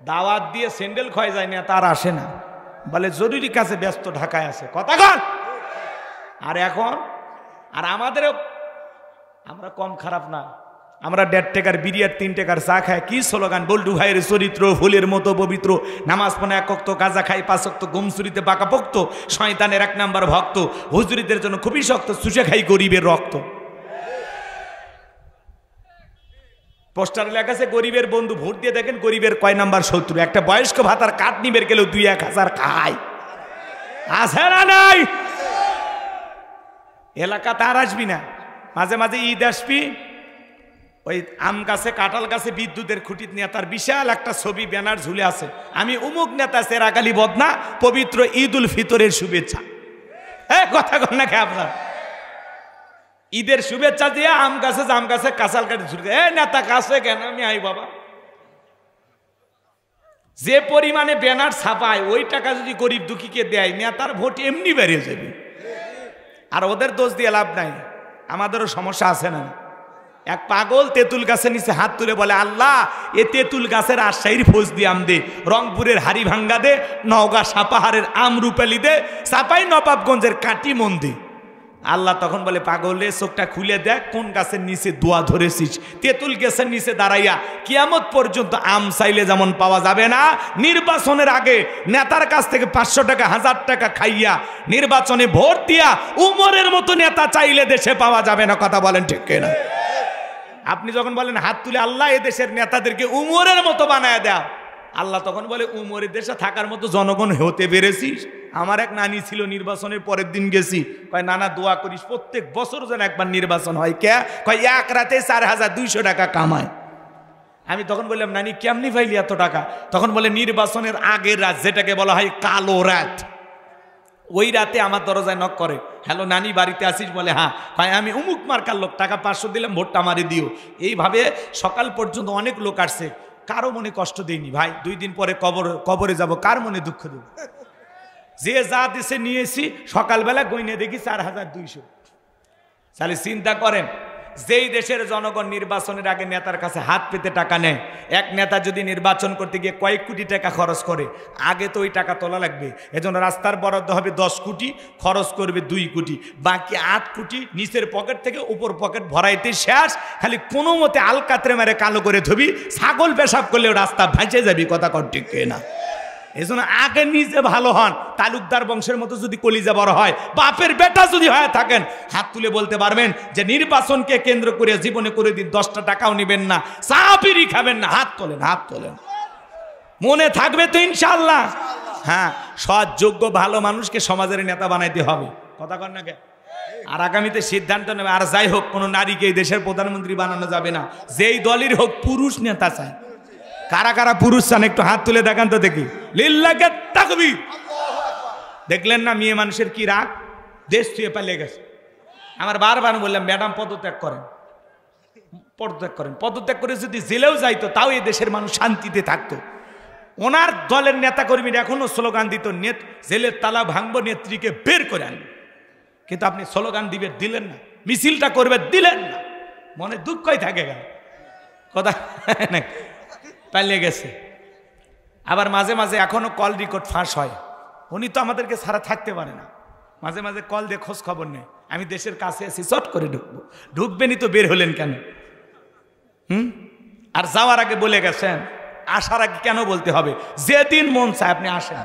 দাওয়াত দিয়ে স্যান্ডেল ক্ষয় যায়, নেতা আর আসে না, বলে জরুরি কাছে ব্যস্ত, ঢাকায় আছে। কথা কন। আর এখন আর আমাদেরও আমরা কম খারাপ না, আমরা 1.5 টাকার বিড়ি আর 3 টাকার চা খাই। কি স্লোগান, বল্টু ভাইয়ের চরিত্র ফুলের মতো পবিত্র, নামাজ পড়ে 1 ওয়াক্ত, গাঁজা খাই 5 ওয়াক্ত, গুমসুরিতে পাকা পোক্ত, শয়তানের 1 নাম্বার ভক্ত, হুজুরিদের জন্য খুবই শক্ত, চুষে খাই গরিবের রক্ত। পোস্টার লেখা আছে গরিবের বন্ধু, ভোট দিয়ে দেখেন গরিবের কয় নাম্বার শত্রু। একটা বয়স্ক ভাতার কাঠ নিবের গেলেও 2-1 খায়, আছে না নাই? এলাকা তার আসবি না, মাঝে মাঝে ঈদ আসবি, ওই আম গাছে কাঁঠাল গাছে বিদ্যুতের খুঁটি নিয়ে তার বিশাল একটা ছবি ব্যানার ঝুলে আছে, আমি উমুক নেতা চেরাগালি বদনা, পবিত্র ঈদ উল ফিতরের শুভেচ্ছা। হ্যাঁ কথা কন না, খেয়ে আপনার ঈদের শুভেচ্ছা দিয়ে আম গাছে কাঁচাল কাঠি ঝুলে, নেতা কাছে কেন আমি আই বাবা। যে পরিমাণে ব্যানার ছাপায় ওই টাকা যদি গরিব দুঃখীকে দেয়, নেতার ভোট এমনি বেড়ে যাবে। আর ওদের দোষ দিয়ে লাভ নাই, আমাদেরও সমস্যা আছে না। এক পাগল তেঁতুল গাছের নিচে হাত তুলে বলে, আল্লাহ এ তেঁতুল গাছের রাজশাহীর ফৌজ দিয়ে আম দে, রংপুরের হাড়ি ভাঙ্গা দে, নওগাঁ সাপাহারের আম রূপালি দে, চাপাই নবাবগঞ্জের কাটি মন দে। আল্লাহ তখন বলে, পাগলে চোখটা খুলে দেখ কোন গাছের নিচে দোয়া ধরেছিস। তেঁতুল গাছের নিচে দাঁড়াইয়া কিয়ামত পর্যন্ত আম চাইলে যেমন পাওয়া যাবে না, নির্বাচনের আগে নেতার কাছ থেকে 500 টাকা 1000 টাকা খাইয়া নির্বাচনে ভোট দিয়া উমরের মতো নেতা চাইলে দেশে পাওয়া যাবে না। কথা বলেন ঠিক কিনা? আপনি যখন বলেন হাত তুলে আল্লাহ এ দেশের নেতাদেরকে উমরের মতো বানায় দেয়া, আল্লাহ তখন বলে উমরের দেশে থাকার মতো জনগণ হতে পেরেছিস? আমার এক নানি ছিল, নির্বাচনের পরের দিন গেছি, কয় নানা দোয়া করিস প্রত্যেক বছর যেন একবার নির্বাচন হয়। কে? কয় এক রাতে 4200 টাকা কামায়। আমি তখন বললাম, নানি কেমনি পাইলি এত টাকা? তখন বলে, নির্বাচনের আগের রাত, যেটাকে বলা হয় কালো রাত, ওই রাতে আমার দরজায় নক করে, হ্যালো নানি বাড়িতে আসিস? বলে হ্যাঁ। কয় আমি উমুক মার্কার লোক, টাকা 500 দিলাম, ভোটটা আমারে দিও। এইভাবে সকাল পর্যন্ত অনেক লোক আসছে, কারো মনে কষ্ট দেয়নি। ভাই 2 দিন পরে কবরে যাব, কার মনে দুঃখ দেব? যে যা দেশে নিয়েছি সকালবেলা গইনে দেখি 4200। তাহলে চিন্তা করেন, যেই দেশের জনগণ নির্বাচনের আগে নেতার কাছে হাত পেতে টাকা নেয়, এক নেতা যদি নির্বাচন করতে গিয়ে কয়েক কোটি টাকা খরচ করে, আগে তো ওই টাকা তোলা লাগবে। এজন্য রাস্তার বরাদ্দ হবে 10 কোটি, খরচ করবে 2 কোটি, বাকি 8 কোটি নিচের পকেট থেকে উপর পকেট ভরাইতে শেষ। খালি কোনো মতে আলকাতরে মেরে কালো করে ধবি, ছাগল পেশাব করলেও রাস্তা ভাসে যাবি। কথা কর ঠিক না? এই জন্য আগে নিজে ভালো হন। তালুকদার বংশের মতো যদি কলিজা বড় হয়, বাপের বেটা যদি হয়ে থাকেন, হাত তুলে বলতে পারবেন যে নির্বাচনকে কেন্দ্র করে জীবনে করে দিন 10টা টাকাও নেবেন না, চা বিড়ি খাবেন না। হাত তোলেন, হাত তোলেন, মনে থাকবে তো ইনশাআল্লাহ। হ্যাঁ, সৎ যোগ্য ভালো মানুষকে সমাজের নেতা বানাইতে হবে। কথা কর না কে? আর আগামীতে সিদ্ধান্ত নেবে। আর যাই হোক, কোনো নারীকে এই দেশের প্রধানমন্ত্রী বানানো যাবে না, যেই দলের হোক পুরুষ নেতা চাই। কারা কারা পুরুষ চান একটু হাত তুলে দেখান তো দেখি। লিল্লাহে তাকবীর। দেখলেন না মেয়ে মানুষের কি রাগ, দেশ ছুঁয়ে পালিয়ে গেছে। আমার বারবার বললাম, ম্যাডাম পদত্যাগ করেন, পদত্যাগ করেন। পদত্যাগ করে যদি জেলেও যাইতো, তাও এই দেশের মানুষ শান্তিতে থাকতো। ওনার দলের নেতা কর্মীরা এখনো স্লোগান দিত, জেলের তালা ভাঙবো, নেত্রীকে বের করে আনবো। কিন্তু আপনি স্লোগান দিলেন না, মিছিলটা করবে দিলেন না, মনে দুঃখই থাকে গেল। কথা পালিয়ে গেছে। আবার মাঝে মাঝে এখনো কল রেকর্ড ফাঁস হয়। উনি তো আমাদেরকে ছাড়া থাকতে পারে না, মাঝে মাঝে কল দিয়ে খোঁজ খবর নেই। আমি দেশের কাছে আছি, চট করে ঢুকবো। ঢুকবেনই তো বের হলেন কেন? আর যাওয়ার আগে বলে গেছেন, আসার আগে কেন বলতে হবে? যেদিন মন চায় আপনি আসেন,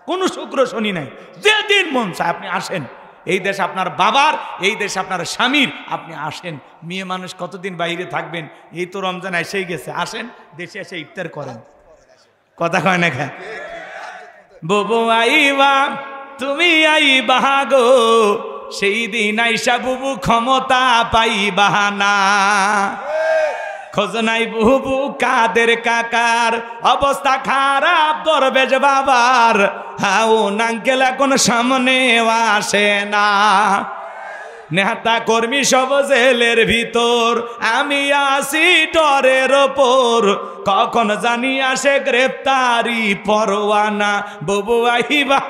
কোনো শুক্র শনি নাই, যেদিন মন চায় আপনি আসেন। এই দেশ আপনার বাবার, এই দেশ আপনার স্বামীর, আপনি আসেন। মেয়ে মানুষ কতদিন বাইরে থাকবেন? এই তো রমজান এসেই গেছে, আসেন দেশে এসে ইফতার করেন। কথা কয় না খা? বুবু আইবা তুমি আইবা গো, সেই দিন আইসা বুবু ক্ষমতা পাইবা না। খোঁজ নাই বুবু কাদের কাকার, অবস্থা খারাপ দরবেশ বাবার, হাও নাঙ্কেল এখন সামনে আসে না। নেতা কর্মী সব জেলের ভিতর, আমি আসি ডরের ওপর, কখন জানি আসে গ্রেপ্তারি পরোয়ানা, বুবু আহিবা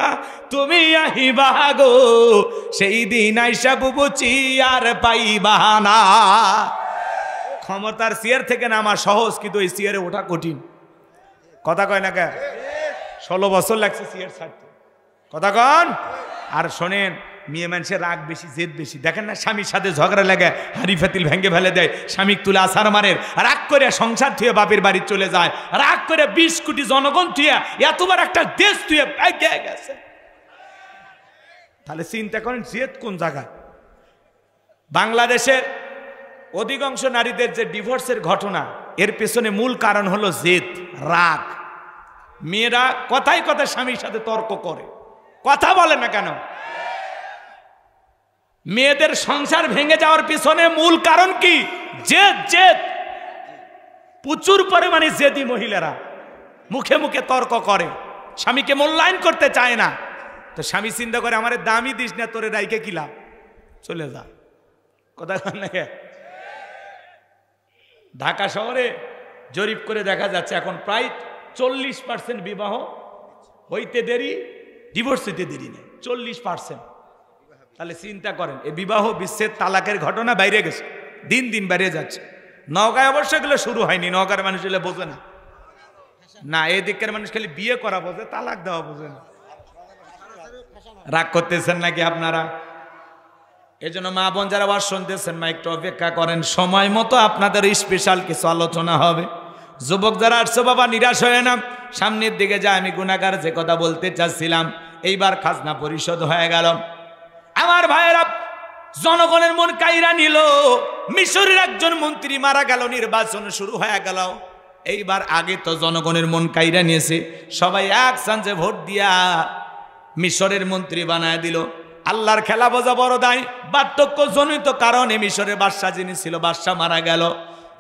তুমি আহিবা গো, সেই দিন আইসা বুবু চিয়ার পাইবা না। ক্ষমতার চেয়ার থেকে নামা সহজ, কিন্তু এই চেয়ারে ওঠা কঠিন। কথা কয় না কে? 16 বছর লাগছে চেয়ার ছাড়তে। কথা কন। আর শোনেন, মেয়ে মানুষের রাগ বেশি, জেদ বেশি। দেখেন না, স্বামীর সাথে ঝগড়া লাগে, হাড়ি ফাতিল ভেঙে ফেলে দেয়, স্বামী তুলে আছাড় মারের, রাগ করে সংসার থুয়ে বাপের বাড়ি চলে যায়, রাগ করে 20 কোটি জনগণ থুয়ে এতবার একটা দেশ থুয়ে গেছে। তাহলে চিন্তা করেন জেদ কোন জায়গায়। বাংলাদেশের অধিকাংশ নারীদের যে ডিভোর্সের ঘটনা, এর পেছনে মূল কারণ হলো জেদ, রাগ। মেয়েরা কথায় কথায় স্বামীর সাথে তর্ক করে, কথা বলে না কেন? মেয়েদের সংসার ভেঙে যাওয়ার পিছনে মূল কারণ কি? জেদ। জেদ। প্রচুর পরিমাণে জেদি মহিলারা মুখে মুখে তর্ক করে, স্বামীকে মূল্যায়ন করতে চায় না। তো স্বামী চিন্তা করে, আমারে দামই দিস না, তোরে রাইকে কিলা, চলে যা। কথা কন না? ঢাকা শহরে জরিপ করে দেখা যাচ্ছে এখন প্রায় 40% বিবাহ হইতে দেরি, ডিভোর্স হইতে দেরি নেই, 40%। তাহলে চিন্তা করেন, এই বিবাহ বিচ্ছেদ তালাকের ঘটনা বাইরে গেছে, দিন দিন বেড়ে যাচ্ছে। নওগাঁয় অবশ্য এগুলো শুরু হয়নি, নওগাঁর মানুষ এগুলো বোঝে না। না, এই দিকের মানুষ খালি বিয়ে করা বোঝে, তালাক দেওয়া বোঝে না। রাগ করতেছেন নাকি আপনারা? এই জন্য মা বোন যারা আবার শুনতেছেন, মা একটু অপেক্ষা করেন, সময় মতো আপনাদের স্পেশাল কিছু আলোচনা হবে। যুবক যারা আসছো বাবা, নিরাশ হয়ে না, সামনের দিকে যা। আমি গুনাহগার যে কথা বলতে চাচ্ছিলাম, এইবার খাজনা পরিশোধ হয়ে গেল। আমার ভাইয়েরা, জনগণের মন কাইরা নিল। মিশরের একজন মন্ত্রী মারা গেল, নির্বাচন শুরু হয়ে গেল। এইবার আগে তো জনগণের মন কাইরা নিয়েছে, সবাই এক চান্সে ভোট দিয়া মিশরের মন্ত্রী বানায় দিল। আল্লাহর খেলা বোঝা বড় দায়। বার্ধক্য জনিত কারণে মিশরের বাদশা যিনি ছিল, বাদশা মারা গেল।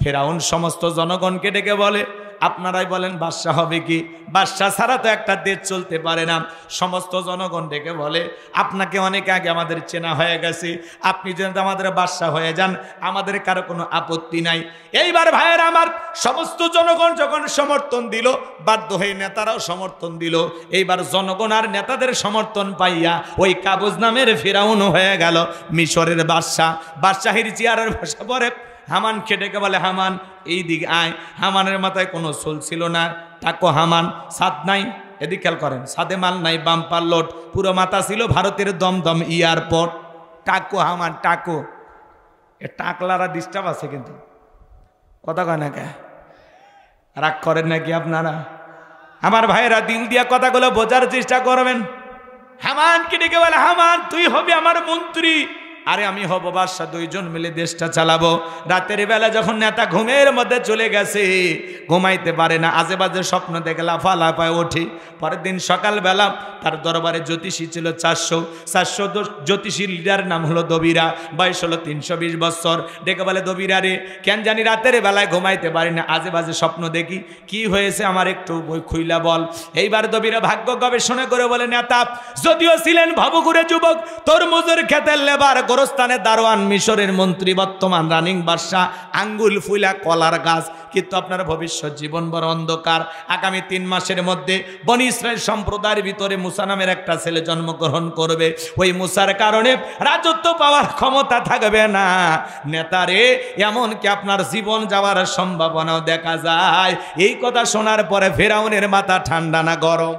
ফেরাউন সমস্ত জনগণকে ডেকে বলে, আপনারাই বলেন বাদশা হবে কি? বাদশা ছাড়া তো একটা দেশ চলতে পারে না। সমস্ত জনগণ ডেকে বলে, আপনাকে অনেক আগে আমাদের চেনা হয়ে গেছে, আপনি যেন আমাদের বাদশা হয়ে যান, আমাদের কারো কোনো আপত্তি নাই। এইবার ভাইয়ের আমার, সমস্ত জনগণ যখন সমর্থন দিল, বাধ্য হয়ে নেতারাও সমর্থন দিল। এইবার জনগণ আর নেতাদের সমর্থন পাইয়া ওই কাবুজ নামের ফেরাউন হয়ে গেল মিশরের বাদশা। বাদশাহীর চেয়ারের বসে পড়ে হামানকে ডেকে বলে, হামান এই দিকে আয়। হামানের মাথায় কোনো চুল ছিল না, টাকো হামান, ছাদ নাই, এদিকে খেয়াল করেন, ছাদে মাল নাই, বাম্পার লোড, পুরো মাথা ছিল ভারতের দমদম এয়ারপোর্ট। টাকো হামান, টাকো। এ টাকলারা ডিস্টার্ব আছে কিন্তু, কথা কয় না কে? রাগ করেন নাকি আপনারা? আমার ভাইয়েরা, দিল দিয়া কথাগুলো বোঝার চেষ্টা করবেন। হামানকে ডেকে বলে, হামান তুই হবি আমার মন্ত্রী, আরে আমি হব বাদশা, দুইজন মিলে দেশটা চালাবো। রাতের বেলা যখন নেতা ঘুমের মধ্যে চলে গেছে, ঘুমাইতে পারে না, আজে বাজে স্বপ্ন দেখে লাফালাফায় ওঠে। পরের দিন সকালবেলা তার দরবারে জ্যোতিষী ছিল 400 জ্যোতিষী লিডার নাম হলো দবিরা, বয়স হলো 320 বছর। ডেকে বলে, দবিরা রে, কেন জানি রাতের বেলায় ঘুমাইতে পারি না, আজে বাজে স্বপ্ন দেখি, কি হয়েছে আমার একটু বই খুইলা বল। এইবার দবিরা ভাগ্য গবেষণা করে বলে, নেতা যদিও ছিলেন ভবঘুরে যুবক, তরমুজের ক্ষেতের লেবার, গোরস্থানের দারোয়ান, মিশরের মন্ত্রী, বর্তমান রানিং বাদশা, আঙ্গুল ফুলা কলার গাছ, কিন্তু আপনার ভবিষ্যৎ জীবন বড় অন্ধকার। আগামী 3 মাসের মধ্যে বনি ইসরাইল সম্প্রদায়ের ভিতরে মুসা নামের একটা ছেলে জন্মগ্রহণ করবে। ওই মুসার কারণে রাজত্ব পাওয়ার ক্ষমতা থাকবে না নেতারে, এমনকি আপনার জীবন যাওয়ার সম্ভাবনাও দেখা যায়। এই কথা শোনার পরে ফেরাউনের মাথা ঠান্ডা না গরম?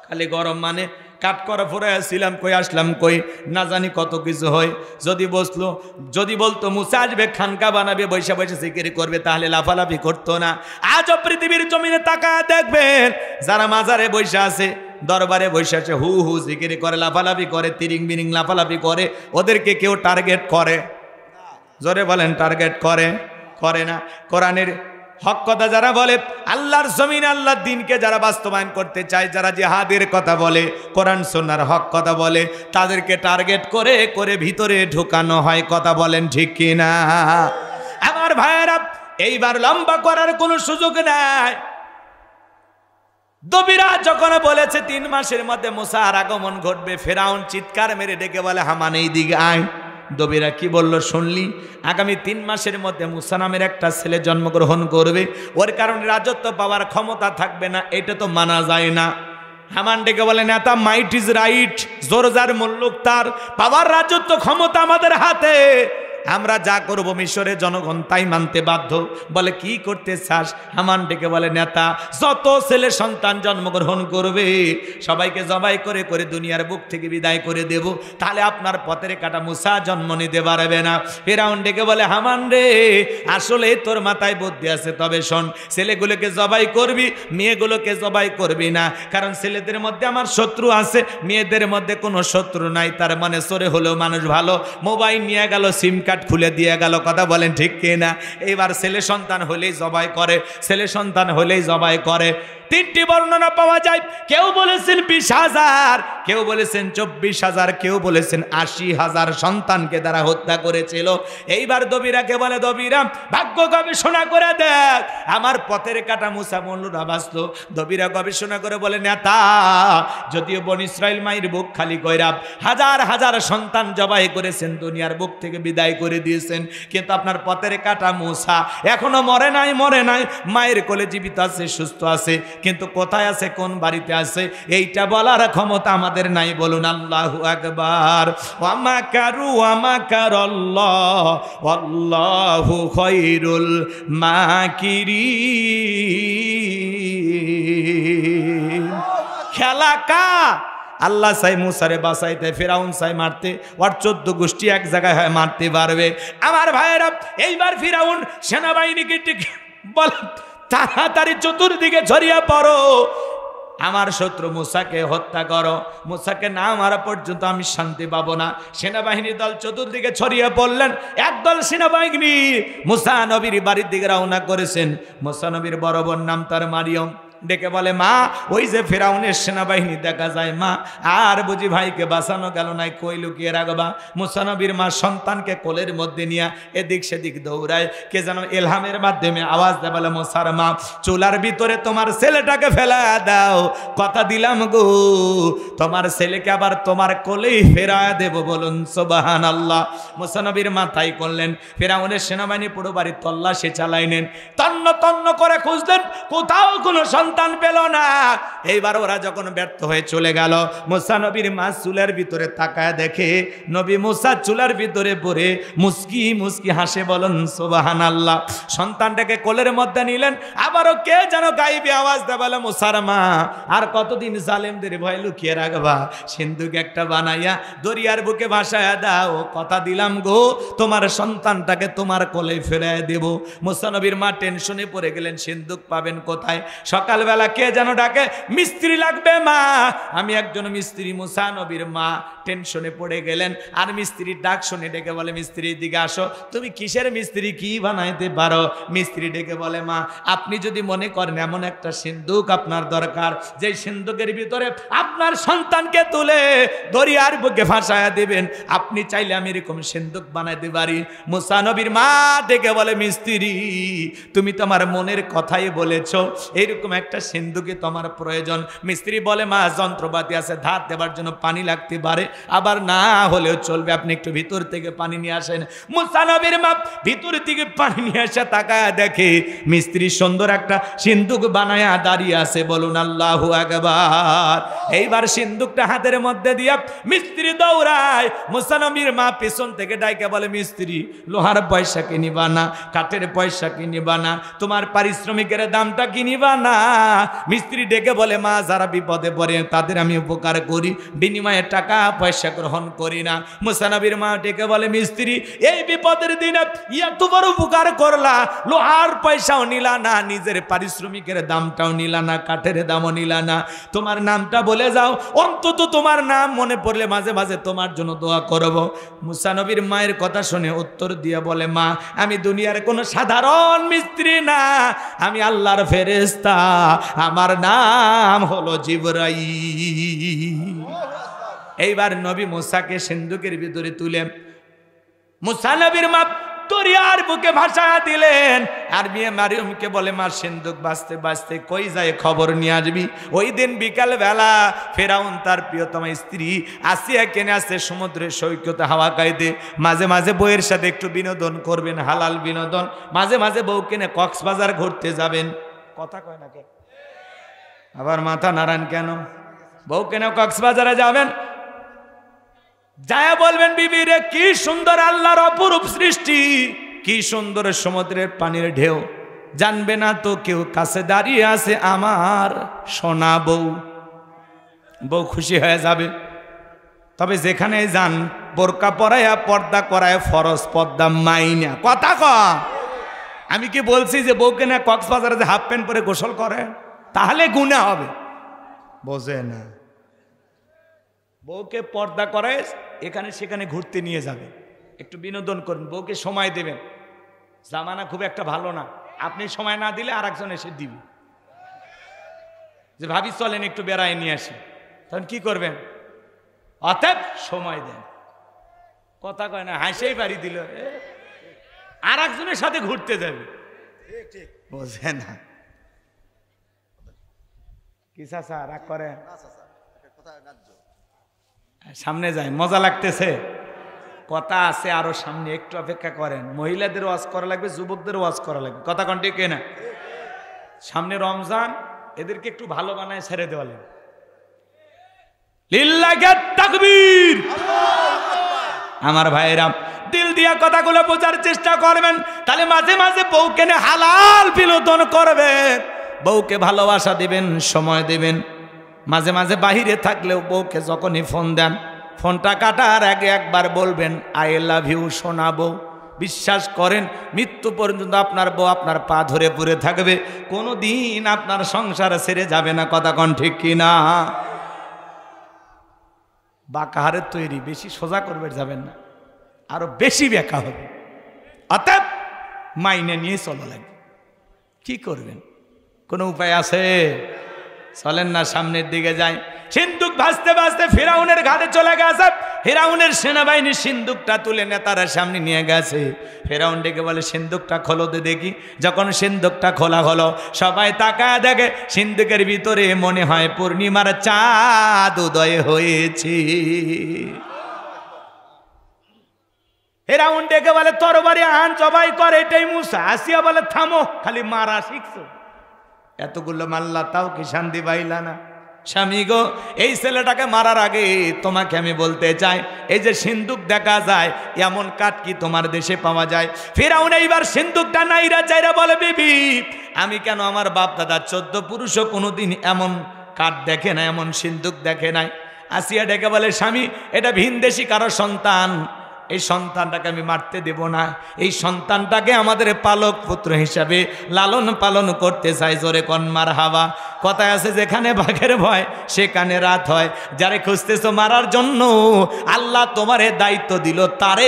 খালি গরম মানে কাট করা পরে আসছিলাম, কই আসলাম কই, না জানি কত কিছু হয়। যদি বলতো মুসা আসবে, খানকা বানাবে, বৈশা বৈশা জিকির করবে, তাহলে লাফালাফি করতো না। আজও পৃথিবীর জমিনে তাকায় দেখবেন, যারা মাজারে বৈশা আছে, দরবারে বৈশা আছে, হু হু জিকির করে, লাফালাফি করে, তিরিং বিরিং লাফালাফি করে, ওদেরকে কেউ টার্গেট করে? জোরে বলেন, টার্গেট করে না। কোরআনের হক কথা যারা বলে, আল্লাহর জমিন আল্লাহর দিনকে যারা বাস্তবায়ন করতে চায়, যারা জিহাদের কথা বলে, কোরআন সুন্নাহর হক কথা বলে, তাদেরকে টার্গেট করে করে ভিতরে ঢুকানো হয়। কথা বলেন ঠিক কি না? আমার ভাইয়েরা, এইবার লম্বা করার কোনো সুযোগ নাই। দবিরা যখন বলেছে 3 মাসের মধ্যে মুসার আগমন ঘটবে, ফেরাউন চিৎকার মেরে ডেকে বলে, হামান এই দিকে আয়। দবিরা কি বলল শুনলি? আগামী 3 মাসের মধ্যে মুসা নামের একটা ছেলে জন্মগ্রহণ করবে, ওর কারণে রাজত্ব পাওয়ার ক্ষমতা থাকবে না, এটা তো মানা যায় না। হামান ডেকে বলে, নেতা মাইট ইজ রাইট, জোর যার মুল্লুক তার, পাওয়ার রাজত্ব ক্ষমতা আমাদের হাতে, আমরা যা করব মিশরের জনগণ তাই মানতে বাধ্য। বলে কি করতে চাস? হামান ডেকে বলে, নেতা যত ছেলে সন্তান জন্মগ্রহণ করবে সবাইকে জবাই করে করে দুনিয়ার বুক থেকে বিদায় করে দেব, তাহলে আপনার পথের কাটা মুসা জন্ম নিতে পারবে না। ফিরাউন ডেকে বলে, হামান রে আসলে তোর মাথায় বুদ্ধি আছে, তবে শোন, ছেলেগুলোকে জবাই করবি, মেয়েগুলোকে জবাই করবি না, কারণ ছেলেদের মধ্যে আমার শত্রু আছে, মেয়েদের মধ্যে কোনো শত্রু নাই। তার মানে চোরে হলেও মানুষ ভালো, মোবাইল নিয়ে গেল, সিম কার্ড খুলে দিয়ে গেল, কথা বলেন ঠিক কিনা? এইবার ছেলে সন্তান হলেই জবাই করে, ছেলে সন্তান হলেই জবাই করে। 3টি বর্ণনা পাওয়া যায়, কেউ বলেছেন 20,000, কেউ বলেছেন 24,000, কেউ বলেছেন 80,000 সন্তানকে তারা হত্যা করেছিল। এইবার দবিরাকে বলে, দবিরা ভাগ্য গবেষণা করে দেখ, আমার পথের কাটা মুসা মল্লুরা বাঁচলো। দবিরা গবেষণা করে বলে, নেতা যদিও বনি ইসরাইল মায়ের বুক খালি কইরা হাজার হাজার সন্তান জবাই করেছেন, দুনিয়ার বুক থেকে বিদায় করে দিয়েছেন, কিন্তু আপনার পথের কাটা মুসা এখনো মরে নাই, মরে নাই, মায়ের কোলে জীবিত আছে, সুস্থ আছে, কিন্তু কোথায় আছে, কোন বাড়িতে আছে, এইটা বলার ক্ষমতা আমাদের নাই। বলুন আল্লাহু আকবার। ওয়া মাকারু ওয়া মাকারাল্লাহ ওয়াল্লাহু খায়রুল মাকিরিন। খেলা কার? আল্লাহ চাই মুসারে বাঁচাইতে, ফিরাউন চাই মারতে, ওর 14 গোষ্ঠী এক জায়গায় হয় মারতে পারবে। আমার ভাইয়েরা, এইবার ফিরাউন সেনাবাহিনীকে বল, তাড়াতাড়ি চতুর্দিকে ছড়িয়ে পড়ো, আমার শত্রু মুসাকে হত্যা করো, মুসাকে না মারা পর্যন্ত আমি শান্তি পাবো না। সেনাবাহিনীর দল চতুর্দিকে ছড়িয়ে পড়লেন। একদল সেনাবাহিনী মুসা নবীর বাড়ির দিকে রওনা করেছেন। মুসা নবীর বড় বোন নাম তার মারিয়ম, ডেকে বলে, মা ওই যে ফেরাউনের সেনাবাহিনী দেখা যায়, মা আর বুঝি ভাইকে বাঁচানো গেল নাই, কই লুকিয়ে রাখবা? মুসা নবীর মা সন্তানকে কোলের মধ্যে নিয়ে এদিক সেদিক দৌড়ায়, কে যেন এলহামের মাধ্যমে আওয়াজ দেয়, বলে, মুসার মা চুলার ভিতরে তোমার ছেলেটাকে ফেলা দাও, কথা দিলাম গো তোমার ছেলেকে আবার তোমার কোলেই ফেরা দেব। বলুন সুবহানাল্লাহ। মুসা নবীর মা তাই করলেন। ফেরাউনের সেনাবাহিনী পুরো বাড়ি তল্লাশি চালাইলেন, তন্ন তন্ন করে খুঁজলেন, কোথাও কোনো সন্তান পেল না। এইবার ওরা যখন ব্যর্থ হয়ে চলে গেল, মুসা নবীর মা চুলার ভিতরে তাকায় দেখে নবী মুসা চুলার ভিতরে পড়ে মুস্কি মুস্কি হাসে। বলুন সুবহানাল্লাহ। সন্তানটাকে কোলের মধ্যে নিলেন, আবারও কে যেন গাইবে আওয়াজ দেয়, বলে, মুসার মা আর কতদিন জালেমদের ভয় লুকিয়ে রাখবা? সিন্ধুক একটা বানাইয়া দরিয়ার বুকে ভাসায়া দাও, কথা দিলাম গো তোমার সন্তানটাকে তোমার কোলে ফেরায় দেব। মুসা নবীর মা টেনশনে পড়ে গেলেন, সিন্ধুক পাবেন কোথায়? সকালবেলা কে যেন ডাকে, মিস্ত্রি লাগবে মা, আমি একজন মিস্ত্রি। মুসা নবীর মা টেনশনে পড়ে গেলেন, আর মিস্ত্রির ডাক শুনে ডেকে বলে, মিস্ত্রির দিকে আসো, তুমি কিসের মিস্ত্রি, কি বানাইতে পারো? মিস্ত্রি ডেকে বলে, মা আপনি যদি মনে করেন এমন একটা সিন্ধুক আপনার দরকার, যে সিন্ধুকের ভিতরে আপনার সন্তানকে তুলে দরিয়ার বুকে ভাসায়া দিবেন, আপনি চাইলে আমি এরকম সিন্ধুক বানাইতে পারি। মুসা নবীর মা ডেকে বলে, মিস্ত্রি তুমি তোমার মনের কথাই বলেছ, এইরকম একটা সিন্ধুকে তোমার প্রয়োজন। মিস্ত্রি বলে, মা যন্ত্রপাতি আছে, ধার দেবার জন্য পানি লাগতে পারে, আবার না হলেও চলবে, আপনি একটু ভিতর থেকে পানি নিয়ে আসেন। মুসা নবীর মা ভিতর থেকে পানি নিয়ে আসে, তাকায় দেখে মিস্ত্রি সুন্দর একটা সিন্ধুক বানায়া দাঁড়িয়ে আছে। বলুন আল্লাহু আকবার। এইবার সিন্ধুকটা হাতের মধ্যে দিয়া মিস্ত্রি দৌড়ায়, মুসা নবীর মা পেছন থেকে ডাইকে বলে, মিস্ত্রি লোহার পয়সা কিনিবা না, কাঠের পয়সা কিনিবা না, তোমার পারিশ্রমিকের দামটা কিনিবা না। মিস্ত্রি ডেকে বলে, মা যারা বিপদে পড়ে তাদের আমি উপকার করি, বিনিময়ে টাকা পয়সা গ্রহণ করি না। মুসা নবীর মা ডেকে বলে, মিস্ত্রি এই বিপদের দিনে এত বড় উপকার করলা, লোহার পয়সাও নিলা না, নিজের পারিশ্রমিকের দামটাও নিলা না, কাঠের দামও নিলা না, তোমার নামটা বলে যাও, অন্তত তোমার নাম মনে পড়লে মাঝে মাঝে তোমার জন্য দোয়া করব। মুসা নবীর মায়ের কথা শুনে উত্তর দিয়ে বলে, মা আমি দুনিয়ার কোনো সাধারণ মিস্ত্রি না, আমি আল্লাহর ফেরেশতা, আমার নাম হলো জিবরাইল। এইবার নবী মুসাকে সিন্ধুকের ভিতরে তুলে মুসা নবীর মা দরিয়ার বুকে ভাসায়া দিলেন। আর মেয়ে মারিয়মকে বলে, মা সিন্দুক বাঁচতে বাঁচতে কই যায় খবর নিয়ে আসবি। ওই দিন বিকাল বেলা ফেরাউন তার প্রিয়তমা স্ত্রী আসিয়াকে নিয়ে আসছে সমুদ্রের সৈকতে হাওয়া খাইতে। মাঝে মাঝে বউয়ের সাথে একটু বিনোদন করবেন, হালাল বিনোদন। মাঝে মাঝে বউকে নিয়ে কক্সবাজার ঘুরতে যাবেন। কথা কয় না কে? আবার মাথা নাড়ান কেন? বউকে নিয়ে কক্সবাজারে যাবেন, যায় বলবেন, বিবি রে কি সুন্দর আল্লাহর অপরূপ সৃষ্টি, কি সুন্দর সমুদ্রের পানির ঢেউ। জানবে না তো কেউ কাছে দাঁড়িয়ে আছে আমার সোনা বউ। বউ খুশি হয়ে যাবে। তবে যেখানে যান বোরকা পরায়া পর্দা করায় ফরজ পর্দা মাইনা। কথা ক, আমি কি বলছি যে বউকে না কক্সবাজারে যে হাফ প্যান্ট পরে গোসল করে তাহলে গুনাহ হবে? বোঝে না। বউকে পর্দা করায় এখানে সেখানে ঘুরতে নিয়ে যাবে, একটু বিনোদন করুন, বউকে সময় দেবেন। জামানা খুব একটা ভালো না, আপনি সময় না দিলে আর একজন এসে দিবে, যে ভাবি চলেন একটু বেড়ায় নিয়ে আসি, তখন কি করবেন? অতএব সময় দেন। কথা কয় না, হাসেই বাড়ি দিল, আর একজনের সাথে ঘুরতে যাবে। বোঝে না। কি চাচা রাগ করে? সামনে যায়, মজা লাগতেছে, কথা আছে আরো সামনে, একটু অপেক্ষা করেন। মহিলাদের ওয়াজ করা লাগবে, যুবকদের ওয়াজ করা লাগবে। কথা কোন ঠিক না? সামনে রমজান, এদেরকে একটু ভালো বানায় ছেড়ে দেওয়া লাগবে। লিল্লাহি তাকবীর। আমার ভাইরা দিল দিয়া কথাগুলো বোঝার চেষ্টা করবেন, তাহলে মাঝে মাঝে বউকে নিয়ে হালাল বিনোদন করবেন, বউকে ভালোবাসা দিবেন, সময় দিবেন। মাঝে মাঝে বাহিরে থাকলেও বউকে যখনই ফোন দেন, ফোনটা কাটার আগে একবার বলবেন আই লাভ ইউ সোনা বউ। বিশ্বাস করেন মৃত্যু পর্যন্ত আপনার বউ আপনার পা ধরে পড়ে থাকবে, কোনো দিন আপনার সংসার ছেড়ে যাবে না। কথা কন ঠিক কিনা? বাঁকা হারের তৈরি, বেশি সোজা করবে যাবেন না, আরো বেশি বেঁকা হবে। অতএব মাইনে নিয়ে চলা লাগবে। কি করবেন? কোনো উপায় আছে? চলেন না সামনের দিকে যাই। সিন্দুক ভাসতে ভাসতে ফিরাউনের ঘাটে চলে গেছে। ফিরাউনের সেনাবাহিনী সিন্দুকটা তুলে নেতারা সামনে নিয়ে গেছে। ফিরাউন ডেকে বলে, সিন্দুকটা খোলো তো দেখি। যখন সিন্দুকটা খোলা হলো, সবাই তাকায় দেখে সিন্দুকের ভিতরে মনে হয় পূর্ণিমার চাঁদ উদয় হয়েছে। ফিরাউন ডেকে বলে, তরবারি আন, জবাই করে, এটাই মুসা। আসিয়া বলে, থামো, খালি মারা শিখছো, এতগুলো মাল্লা তাও কি শান্তি পাইলা না? স্বামী গো, এই ছেলেটাকে মারার আগে তোমাকে আমি বলতে চাই, এই যে সিন্দুক দেখা যায়, এমন কাঠ কি তোমার দেশে পাওয়া যায়? ফিরাউন এইবার সিন্দুকটা নাইরা চাইরা বলে, বিবি আমি কেন, আমার বাপ দাদা 14 পুরুষও কোনোদিন এমন কাঠ দেখে না, এমন সিন্দুক দেখে নাই। আসিয়া ডেকে বলে, স্বামী এটা ভিনদেশী কারো সন্তান, এই সন্তানটাকে আমি মারতে দেব না। এই সন্তানটাকে আমাদের পালক পুত্র হিসাবে লালন পালন করতে চাই। জোরে কোন মারহাবা। কথায় আছে, যেখানে বাঘের ভয় সেখানে রাত হয়। যারে খুঁজতেছো মারার জন্য, আল্লাহ তোমারে দায়িত্ব দিল, তারে